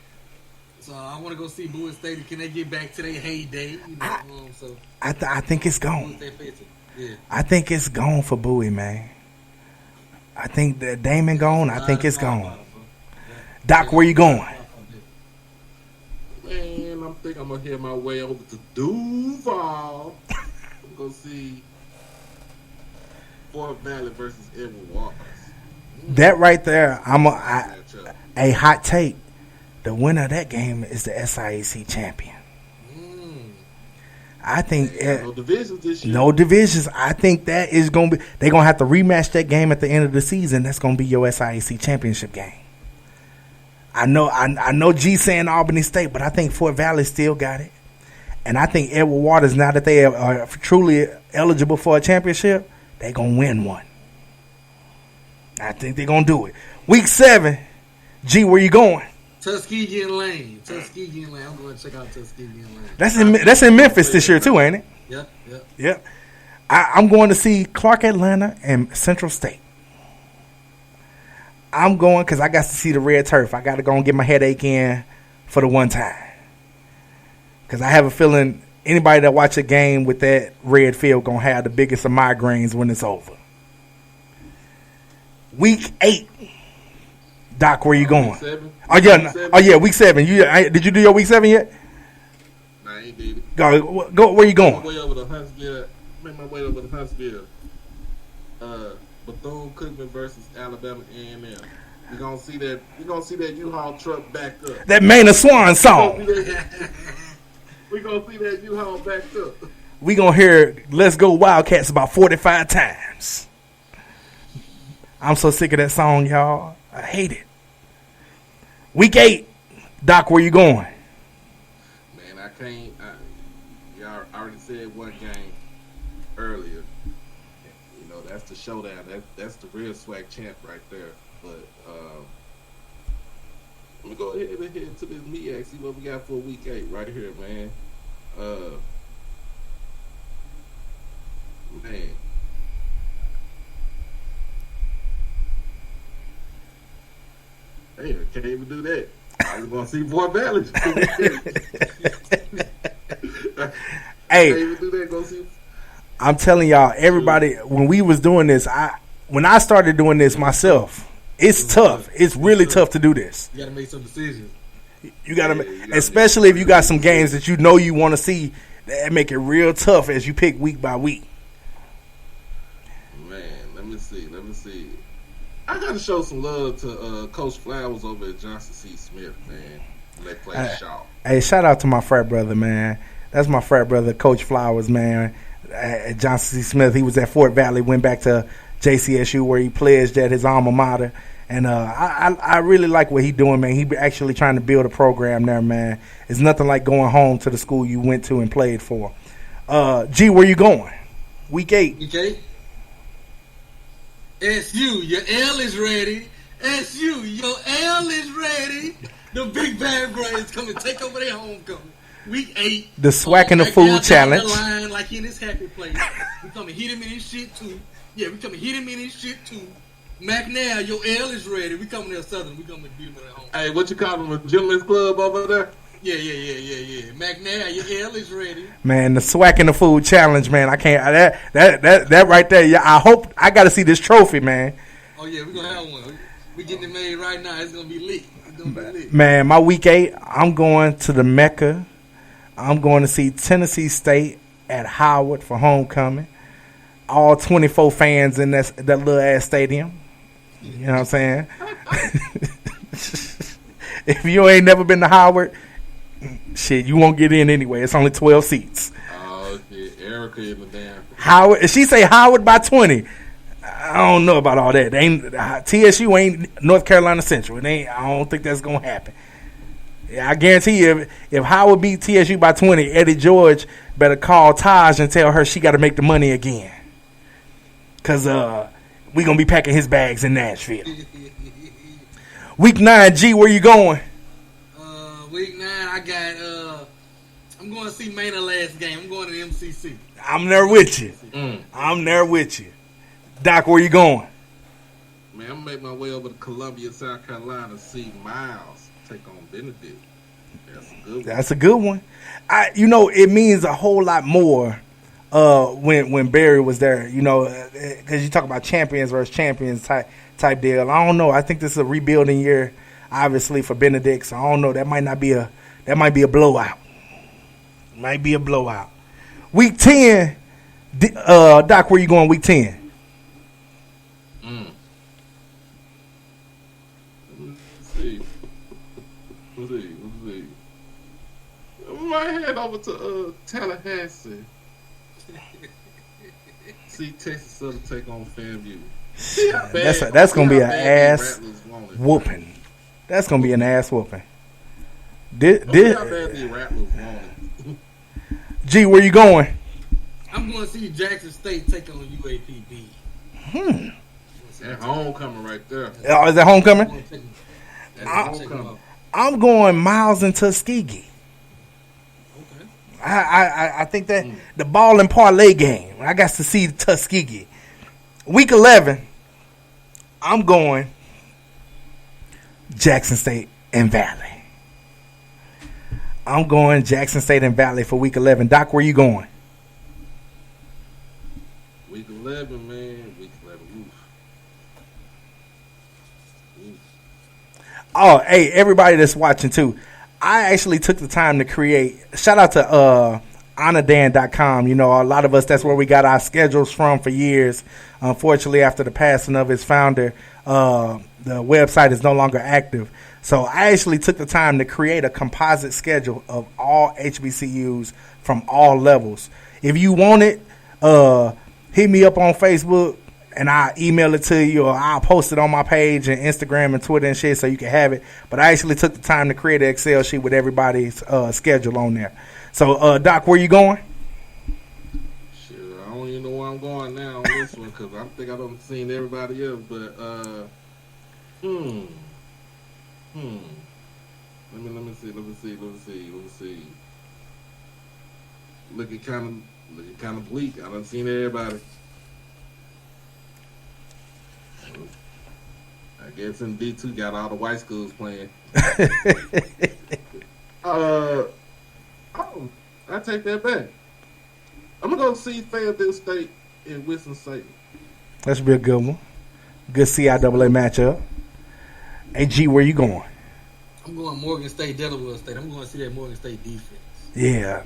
So I want to go see Bowie State. Can they get back to their heyday? I think it's gone. Yeah. I think it's gone for Bowie, man. I think that Damon gone. I think it's gone. Doc, where you going? Man, I think I'm gonna head my way over to Duval. I'm gonna see Fort Valley versus Edward Waters. That right there, a hot take. The winner of that game is the SIAC champion. I think no divisions this year. No divisions. I think that is going to be. They're going to have to rematch that game at the end of the season. That's going to be your SIAC championship game. I know G saying Albany State, but I think Fort Valley still got it. And I think Edward Waters, now that they are truly eligible for a championship, they're going to win one. I think they're going to do it. Week 7, G, where you going? Tuskegee and Lane. I'm going to check out Tuskegee and Lane. That's in Memphis this year too, ain't it? Yep. I'm going to see Clark Atlanta and Central State. I'm going because I got to see the red turf. I got to go and get my headache in for the one time. Because I have a feeling anybody that watch a game with that red field going to have the biggest of migraines when it's over. Week 8. Doc, where you going? Week 7? Oh yeah, week 7. Did you do your week 7 yet? Nah, I ain't did it. Go. Where you going? Make my way over to Huntsville. Bethune-Cookman versus Alabama A&M. We're gonna see that U-Haul truck backed up. That Maynard Swan song. We're gonna see that U-Haul backed up. We gonna hear "Let's Go Wildcats" about 45 times. I'm so sick of that song, y'all. I hate it. Week 8, Doc, where you going? Man, I can't. Y'all already said one game earlier. You know, that's the showdown. That's the real SWAC champ right there. But let me go ahead and head to this MEAC, see what we got for week 8 right here, man. Man. Hey, I can't even do that. I was going to see Boy Valley. Hey, can't even do that. Go see. I'm telling y'all, everybody, when we was doing this, when I started doing this myself, it's tough. It's really tough to do this. You got to make some decisions. You got to, especially if you got some games that you know you want to see, that make it real tough as you pick week by week. Man, let me see. I got to show some love to Coach Flowers over at Johnson C. Smith, man. They play Shaw. Hey, shout out to my frat brother, man. That's my frat brother, Coach Flowers, man. At Johnson C. Smith, he was at Fort Valley, went back to JCSU where he pledged at his alma mater. And I really like what he doing, man. He actually trying to build a program there, man. It's nothing like going home to the school you went to and played for. G, where you going? Week 8. Week 8. SU, your L is ready. SU, your L is ready. The big bad brains come and take over their homecoming. Week 8. The Swac'N the Food Challenge. The line like he in his happy place. We come and hit him in his shit too. Yeah, we come and hit him in his shit too. McNair, your L is ready. We coming there Southern. We coming to beat him at home. Hey, what you call them? A gentleman's club over there? Yeah. McNair, your L is ready. Man, the Swac'N the Food Challenge, man. I can't. That right there. Yeah, I hope I got to see this trophy, man. Oh yeah, we gonna have one. We getting it made right now. It's gonna be lit. Man, my week 8, I'm going to the Mecca. I'm going to see Tennessee State at Howard for homecoming. All 24 fans in that little ass stadium. You know what I'm saying? If you ain't never been to Howard, shit, you won't get in anyway. It's only 12 seats. Oh, shit. Erica in the damn. Howard, if she say Howard by 20, I don't know about all that. TSU ain't North Carolina Central. I don't think that's going to happen. I guarantee you, if Howard beat TSU by 20, Eddie George better call Taj and tell her she got to make the money again. Because we going to be packing his bags in Nashville. Week 9, G, where you going? Week 9, I got, I'm going to see Maynard last game. I'm going to the MCC. I'm there with you. I'm there with you. Doc, where you going? Man, I'm going to make my way over to Columbia, South Carolina to see Miles take on Benedict. That's a good one. That's a good one. It means a whole lot more when Barry was there, because you talk about champions versus champions type deal. I don't know. I think this is a rebuilding year, obviously, for Benedict. So I don't know. That might be a blowout. Might be a blowout. Week 10, Doc, where you going? Week 10. Let's see. We might head over to Tallahassee. See Texas Southern take on FAMU. That's gonna be an ass whooping. That's gonna be an ass whooping. G, where you going? I'm going to see Jackson State take on UAPB. That homecoming right there. Is that homecoming? That's homecoming. I'm going Miles and Tuskegee. Okay. I think that the ball and parlay game. I got to see Tuskegee. Week 11, I'm going Jackson State and Valley. I'm going Jackson State and Valley for Week 11. Doc, where you going? Week 11, man. Week 11. Oof. Oh, hey, everybody that's watching too. I actually took the time to create. Shout out to Anadan.com. You know, a lot of us, that's where we got our schedules from for years. Unfortunately, after the passing of its founder, the website is no longer active. So I actually took the time to create a composite schedule of all HBCUs from all levels. If you want it, hit me up on Facebook and I'll email it to you, or I'll post it on my page and Instagram and Twitter and shit so you can have it. But I actually took the time to create an Excel sheet with everybody's schedule on there. So, Doc, where you going? Shit, I don't even know where I'm going now on this one because I think I've seen everybody else. But Let me see. Looking kind of bleak. I done seen everybody. I guess in D2 got all the white schools playing. I take that back. I'm gonna go see Fayetteville State and Winston-Salem. That should be a good one. Good CIAA matchup. Hey, G, where you going? I'm going Morgan State, Delaware State. I'm going to see that Morgan State defense. Yeah,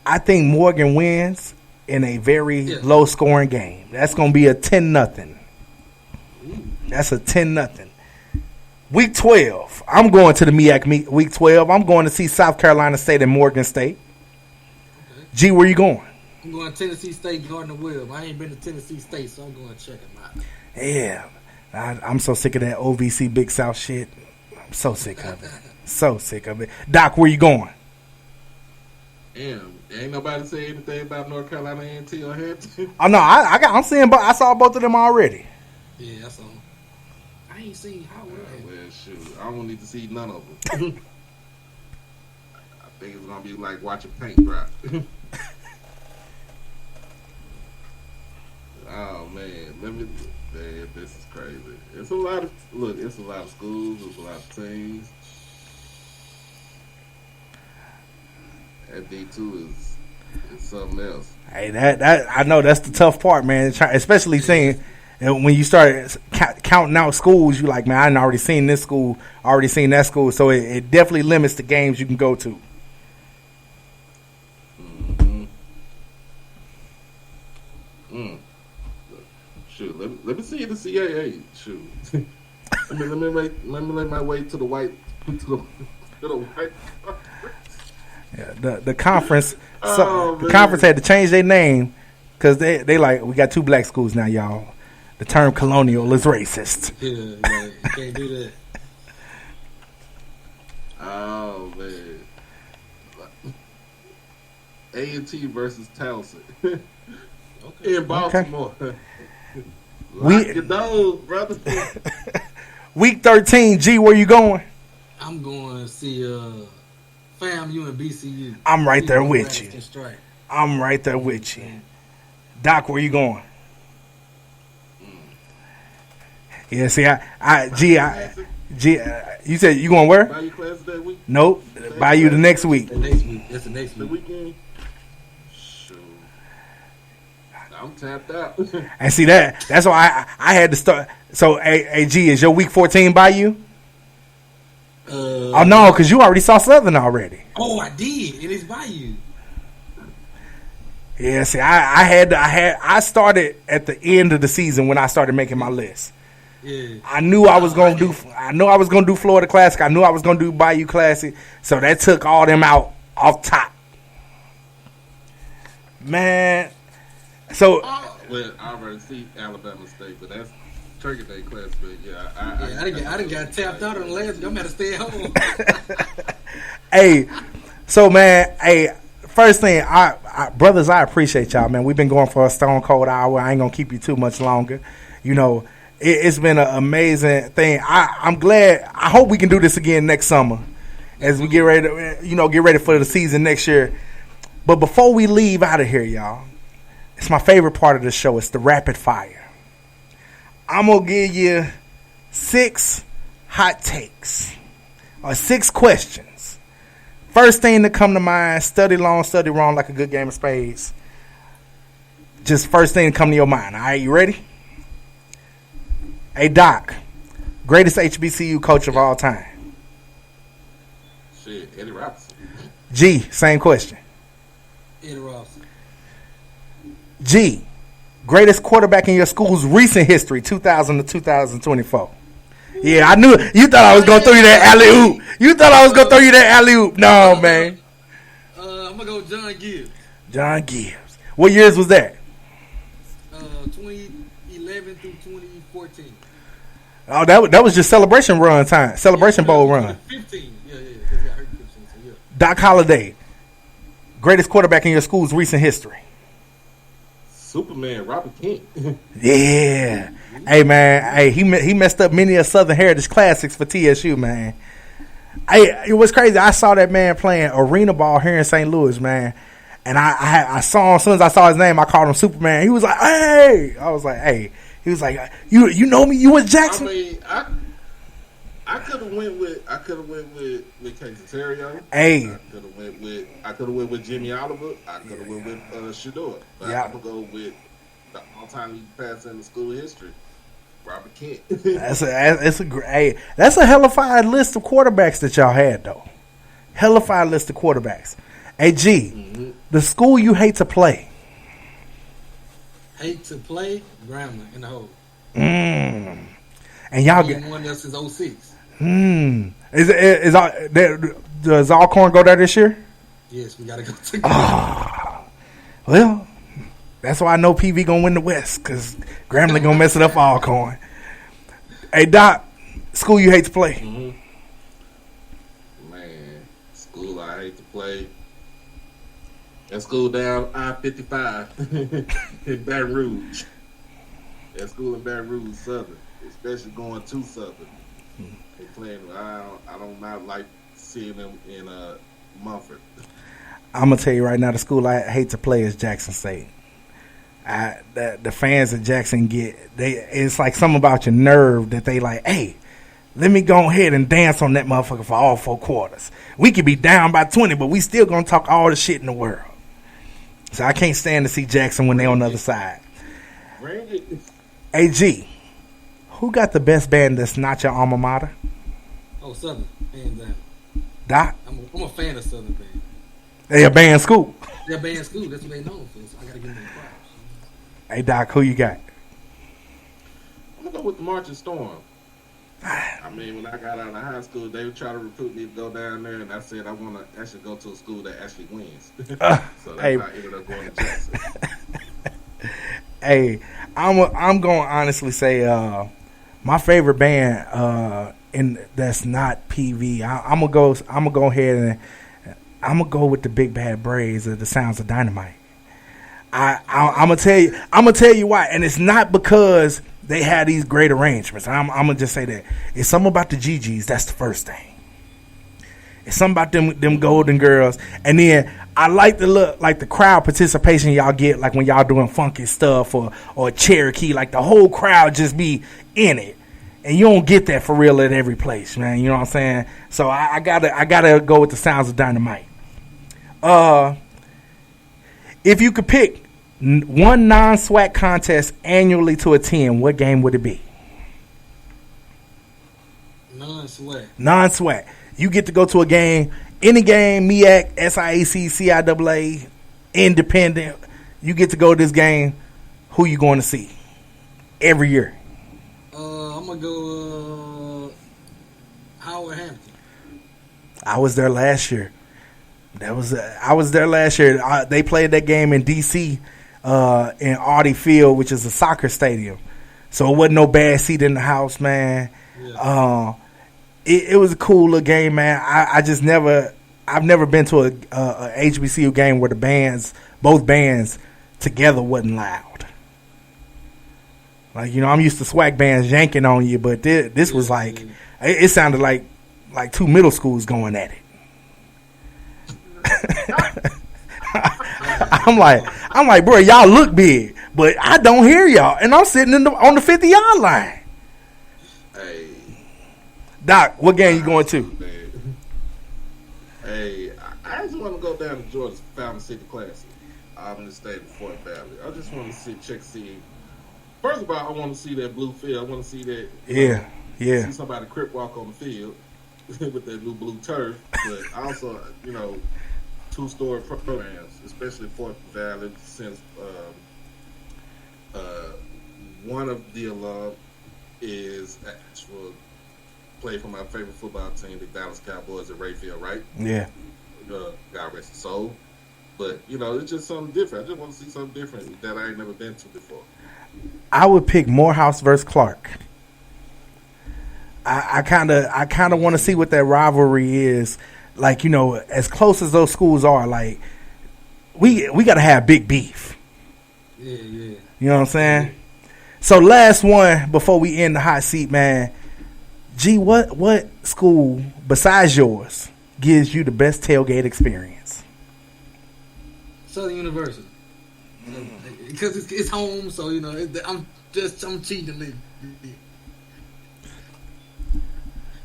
I think Morgan wins in a very low scoring game. That's going to be a 10-0. That's a 10-0. Week 12, I'm going to the MEAC Week 12. I'm going to see South Carolina State and Morgan State. Okay. G, where you going? I'm going Tennessee State, Gardner-Webb. I ain't been to Tennessee State, so I'm going to check them out. Yeah, I'm so sick of that OVC Big South shit. I'm so sick of it. So sick of it. Doc, where you going? Damn, ain't nobody say anything about North Carolina A&T or Hampton. Oh no, I saw both of them already. Yeah, that's all. I ain't seen Howard. Well, shoot, I don't need to see none of them. I think it's gonna be like watching paint dry. Oh man, this is crazy. It's a lot of schools, it's a lot of teams. That D2 is something else. Hey, that I know that's the tough part, man. Especially seeing when you start counting out schools, you like, man, I already seen this school, already seen that school. So it definitely limits the games you can go to. Shoot, let me see the CAA. Shoot, let me make my way to the white to the white. Yeah, the conference. The conference had to change their name because they like, we got 2 black schools now, y'all. The term colonial is racist. Yeah, you can't do that. Oh man, A&T versus Towson in Baltimore. Okay. Lock your doors, brother. Week 13, G, where you going? I'm going to see FAMU and BCU. I'm right there with you. I'm right there with you. Doc, where you going? Yeah, see, G, you said you going where? Bayou class that week? Nope, Bayou the next week. That's the next The week. weekend? Sure. I'm tapped out. And see that's why I had to start. So, G, is your week 14 Bayou? Oh no, because you already saw Southern already. Oh, I did. It is Bayou. Yeah, see, I started at the end of the season when I started making my list. Yeah. I knew I was gonna do Florida Classic. I knew I was gonna do Bayou Classic. So that took all them out off top. Man. So well, I already see Alabama State, but that's Turkey Day class. But yeah, I done got tapped out on the last week. I'm gonna stay home. Hey, so man, first thing, brothers, I appreciate y'all, man. We've been going for a stone cold hour. I ain't gonna keep you too much longer. You know, it's been an amazing thing. I'm glad. I hope we can do this again next summer. as we get ready to, get ready for the season next year. But before we leave out of here, y'all, it's my favorite part of the show. It's the rapid fire. I'm going to give you 6 hot takes or 6 questions. First thing to come to mind, study long, study wrong like a good game of spades. Just first thing to come to your mind. All right, you ready? Hey, Doc, greatest HBCU coach of all time. Shit, Eddie Robinson. G, same question. Eddie Robinson. G, greatest quarterback in your school's recent history, 2000 to 2024. Yeah, I knew it. You thought I was going to throw you that alley-oop. No, man. I'm going to go John Gibbs. John Gibbs. What years was that? 2011 through 2014. Oh, that was just celebration run time. Celebration bowl run. 15. Yeah. Because he got hurt in 15. So, yeah. Doc Holliday, greatest quarterback in your school's recent history. Superman, Robert Kent. Yeah. Hey, man. Hey, he messed up many of Southern Heritage Classics for TSU, man. Hey, it was crazy. I saw that man playing arena ball here in St. Louis, man. And I saw him, as soon as I saw his name, I called him Superman. He was like, hey. I was like, hey. He was like, you know me? You was Jackson? I mean, I could have went with Casey Terrio. Hey. I could have went with Jimmy Oliver. I could have went with Shador. But Yeah. I'm gonna go with the all-time lead passer in the school history, Robert Kent. That's a hellified list of quarterbacks that y'all had, though. Hellified list of quarterbacks. Hey, G, the school you hate to play. Hate to play Grambling in the hole. And y'all get one else is 06. Does Alcorn go there this year? Yes, we gotta go to. Well, that's why I know PV gonna win the West, because Grambling gonna mess it up for Alcorn. Hey, Doc, school you hate to play. Man, school I hate to play. That school down I-55 in Baton Rouge. That school in Baton Rouge, Southern, especially going to Southern. They playing. I don't not like seeing them in Mumford. I'm gonna tell you right now, the school I hate to play is Jackson State. The fans of Jackson it's like something about your nerve that they like, hey, let me go ahead and dance on that motherfucker for all 4 quarters. We could be down by 20, but we still gonna talk all the shit in the world. So I can't stand to see Jackson when they on the other side. Bring it. Hey, G, who got the best band that's not your alma mater? Oh, Southern, hands down. Doc? I'm a fan of Southern band. They a band school. They're a band school. That's what they known for. So I gotta give them props. Hey, Doc, who you got? I'm gonna go with the Marching Storm. I mean, when I got out of high school, they would try to recruit me to go down there, and I said I want to actually go to a school that actually wins. So that's how I ended up going to Jackson. Hey, I'm going to honestly say my favorite band that's not PV. I'm gonna go ahead and I'm gonna go with the Big Bad Braves of the Sounds of Dynamite. I'm gonna tell you why, and it's not because they had these great arrangements. I'm gonna just say that it's something about the GGs. That's the first thing. It's something about them Golden Girls, and then I like the crowd participation y'all get, like when y'all doing funky stuff or Cherokee, like the whole crowd just be in it, and you don't get that for real at every place, man. You know what I'm saying? So I gotta go with the Sounds of Dynamite. If you could pick one non-SWAC contest annually to attend, what game would it be? Non-SWAC. Non-SWAC. You get to go to a game, any game, MEAC, SIAC, CIAA, independent. You get to go to this game. Who you going to see every year? I'm going to go Howard Hampton. I was there last year. I was there last year. They played that game in D.C. In Audi Field, which is a soccer stadium. So it wasn't no bad seat in the house, man. Yeah. It was a cool little game, man. I've never been to a HBCU game where both bands together wasn't loud. Like, you know, I'm used to SWAC bands yanking on you, but this was like, it sounded like two middle schools going at it. I'm like, bro, y'all look big, but I don't hear y'all, and I'm sitting on the 50-yard line. Hey, Doc, what game you going to? Man. Hey, I just want to go down to Georgia's Fountain City Classic. I'm in the state of Fort Valley. I just want to see. First of all, I want to see that blue field. I want to see that. Yeah. See somebody crip walk on the field with that new blue turf. But also, two-story programs, especially Fort Valley, since one of the alum is actual play for my favorite football team, the Dallas Cowboys at Rayfield, right? Yeah. God rest his soul. But, it's just something different. I just want to see something different that I ain't never been to before. I would pick Morehouse versus Clark. I kind of want to see what that rivalry is. Like, as close as those schools are, like, we got to have big beef. Yeah. You know what I'm saying? So last one before we end the hot seat, man. G, what school besides yours gives you the best tailgate experience? Southern University. Because it's home, so I'm cheating a little.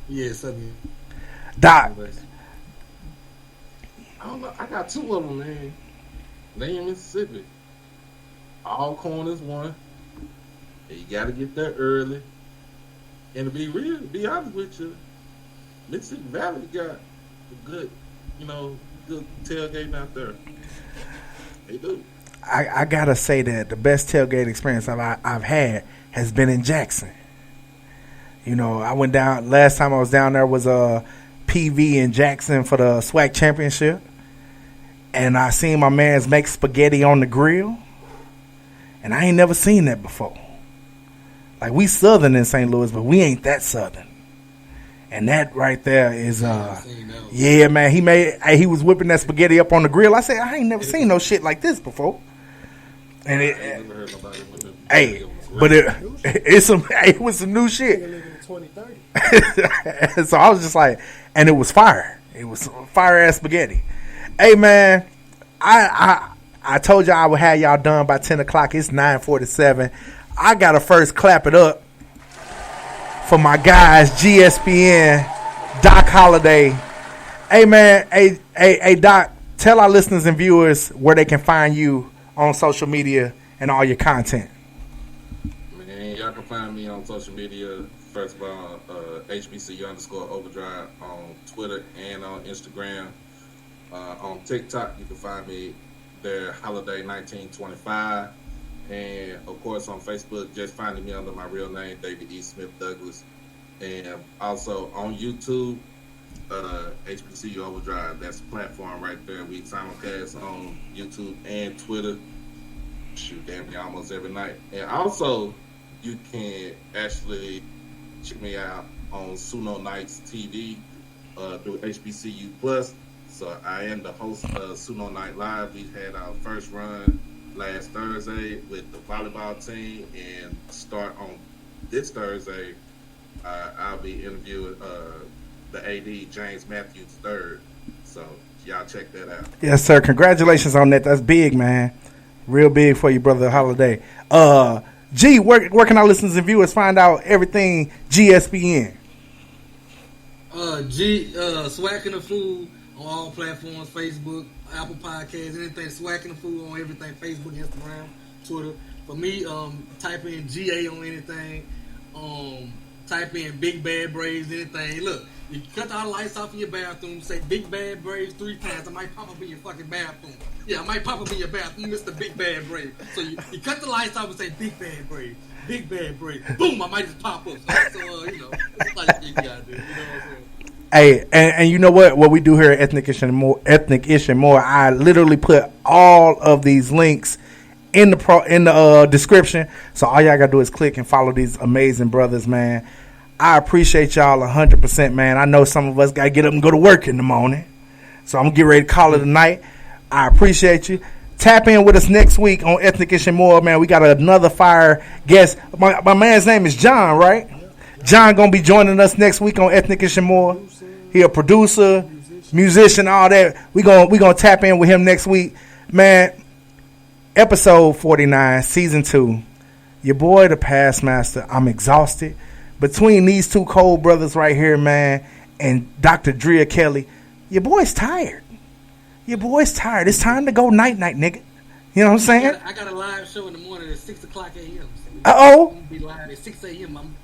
Yeah, Southern Doc. University. I don't know. I got two of them, man. They in Mississippi. All corners one. And you got to get there early. And to be honest with you, Mississippi Valley got a good tailgate out there. They do. I gotta say that the best tailgate experience I've had has been in Jackson. I went down last time I was down there was PV in Jackson for the SWAC championship, and I seen my man's make spaghetti on the grill, and I ain't never seen that before. Like, we Southern in St. Louis, but we ain't that Southern. And that right there is, yeah, man. He was whipping that spaghetti up on the grill. I said, I ain't never seen no shit like this before. And it was some new shit. So I was just like, and it was fire. It was fire ass spaghetti. Hey, man, I told y'all I would have y'all done by 10 o'clock. It's 9:47. I gotta first clap it up for my guys, GeeESPN, Doc Holliday. Hey, man, hey, Doc, tell our listeners and viewers where they can find you on social media and all your content. Man, y'all can find me on social media. First of all, HBCU_Overdrive on Twitter and on Instagram. On TikTok, you can find me there, Holiday 1925. And, of course, on Facebook, just finding me under my real name, David E. Smith Douglas. And also on YouTube, HBCU Overdrive. That's the platform right there. We simulcast on YouTube and Twitter. Shoot, damn near almost every night. And also, you can actually check me out on Suno Nights TV through HBCU Plus. So I am the host of Suno Night Live. We had our first run last Thursday with the volleyball team, and start on this Thursday, I'll be interviewing the AD, James Matthews III. So y'all check that out. Yes, sir. Congratulations on that. That's big, man. Real big for you, brother Holiday. G, where can our listeners and viewers find out everything GeeESPN? Swac'N the Food on all platforms, Facebook, Apple Podcasts, anything. Swac'N the Food on everything, Facebook, Instagram, Twitter. For me, type in GA on anything. Type in Big Bad Braves, anything. Look, you cut all the lights off in your bathroom, say Big Bad Braves 3 times. I might pop up in your fucking bathroom. Yeah, I might pop up in your bathroom, Mr. Big Bad Brave. So you cut the lights off and say Big Bad Brave, Big Bad Brave. Boom, I might just pop up. So it's like you gotta do. You know what I'm saying? Hey, and you know what we do here at Ethnic-ish and More, I literally put all of these links in the description. So all y'all gotta do is click and follow these amazing brothers, man. I appreciate y'all 100%, man. I know some of us gotta get up and go to work in the morning, so I'm gonna get ready to call it a night. I appreciate you. Tap in with us next week on Ethnic-ish and More, man. We got another fire guest. My man's name is John, right? John gonna be joining us next week on Ethnic-ish and More. He a producer, musician, all that. We gonna tap in with him next week, man. Episode 49, season 2. Your boy, the Past Master. I'm exhausted. Between these two cold brothers right here, man, and Dr. Drea Kelly, your boy's tired. It's time to go night, nigga. You know what I'm saying? I got a live show in the morning at 6 o'clock a.m. Uh-oh. I'm going to be live at 6 a.m. I'm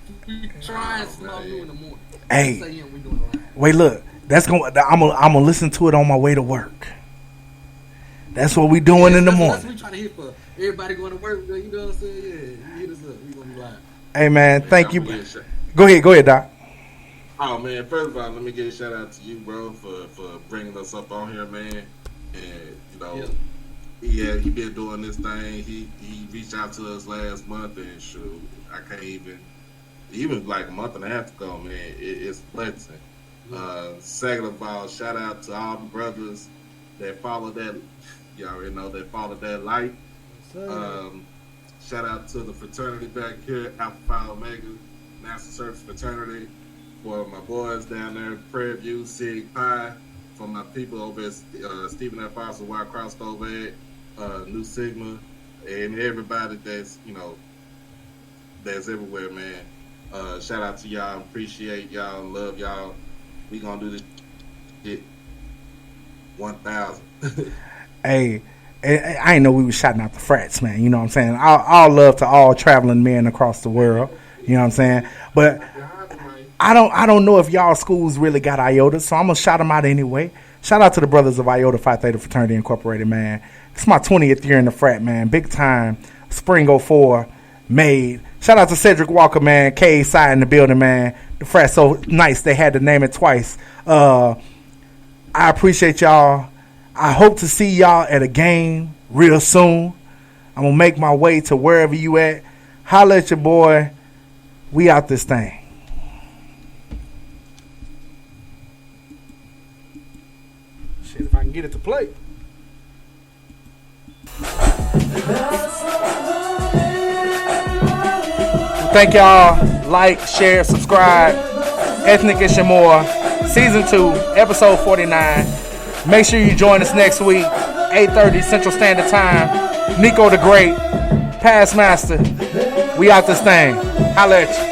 trying small new in the morning. Hey. 6 a.m. we doing live. Wait, look. I'm gonna listen to it on my way to work. That's what we doing in the morning. That's what we trying to hit for. Everybody going to work, you know what I'm saying? Yeah, hit us up. We going to be live. Hey, man, thank you. Go ahead, Doc. Oh, man, first of all, let me give a shout out to you, bro, for bringing us up on here, man. And, you know, he been doing this thing. He reached out to us last month, and shoot, I can't even like a month and a half ago, man. It's a blessing. Second of all, shout out to all the brothers that follow that, you already know, that follow that light. Shout out to the fraternity back here, Alpha Phi Omega, Master Service Fraternity. For my boys down there, Prairie View, Sig Pi. For my people over at Stephen F. Foster, where I crossed over at, New Sigma, and everybody that's, you know, that's everywhere, man. Shout out to y'all, appreciate y'all, love y'all. We gonna do this shit 1,000. Hey, I ain't know we was shouting out the frats, man. You know what I'm saying? All love to all traveling men across the world. You know what I'm saying? But I don't know if y'all schools really got IOTA, so I'm gonna shout them out anyway. Shout out to the brothers of IOTA Phi Theta Fraternity Incorporated, man. It's my 20th year in the frat, man. Big time. Spring 04 made. Shout out to Cedric Walker, man. K side in the building, man. The frat so nice they had to name it twice. I appreciate y'all. I hope to see y'all at a game real soon. I'm gonna make my way to wherever you at. Holla at your boy. We out this thing. Shit, if I can get it to play. Thank y'all. Like, share, subscribe. Ethnic and Shamor, Season 2, Episode 49. Make sure you join us next week, 8:30 Central Standard Time. Nico the Great, Past Master. We out this thing. Holla at you.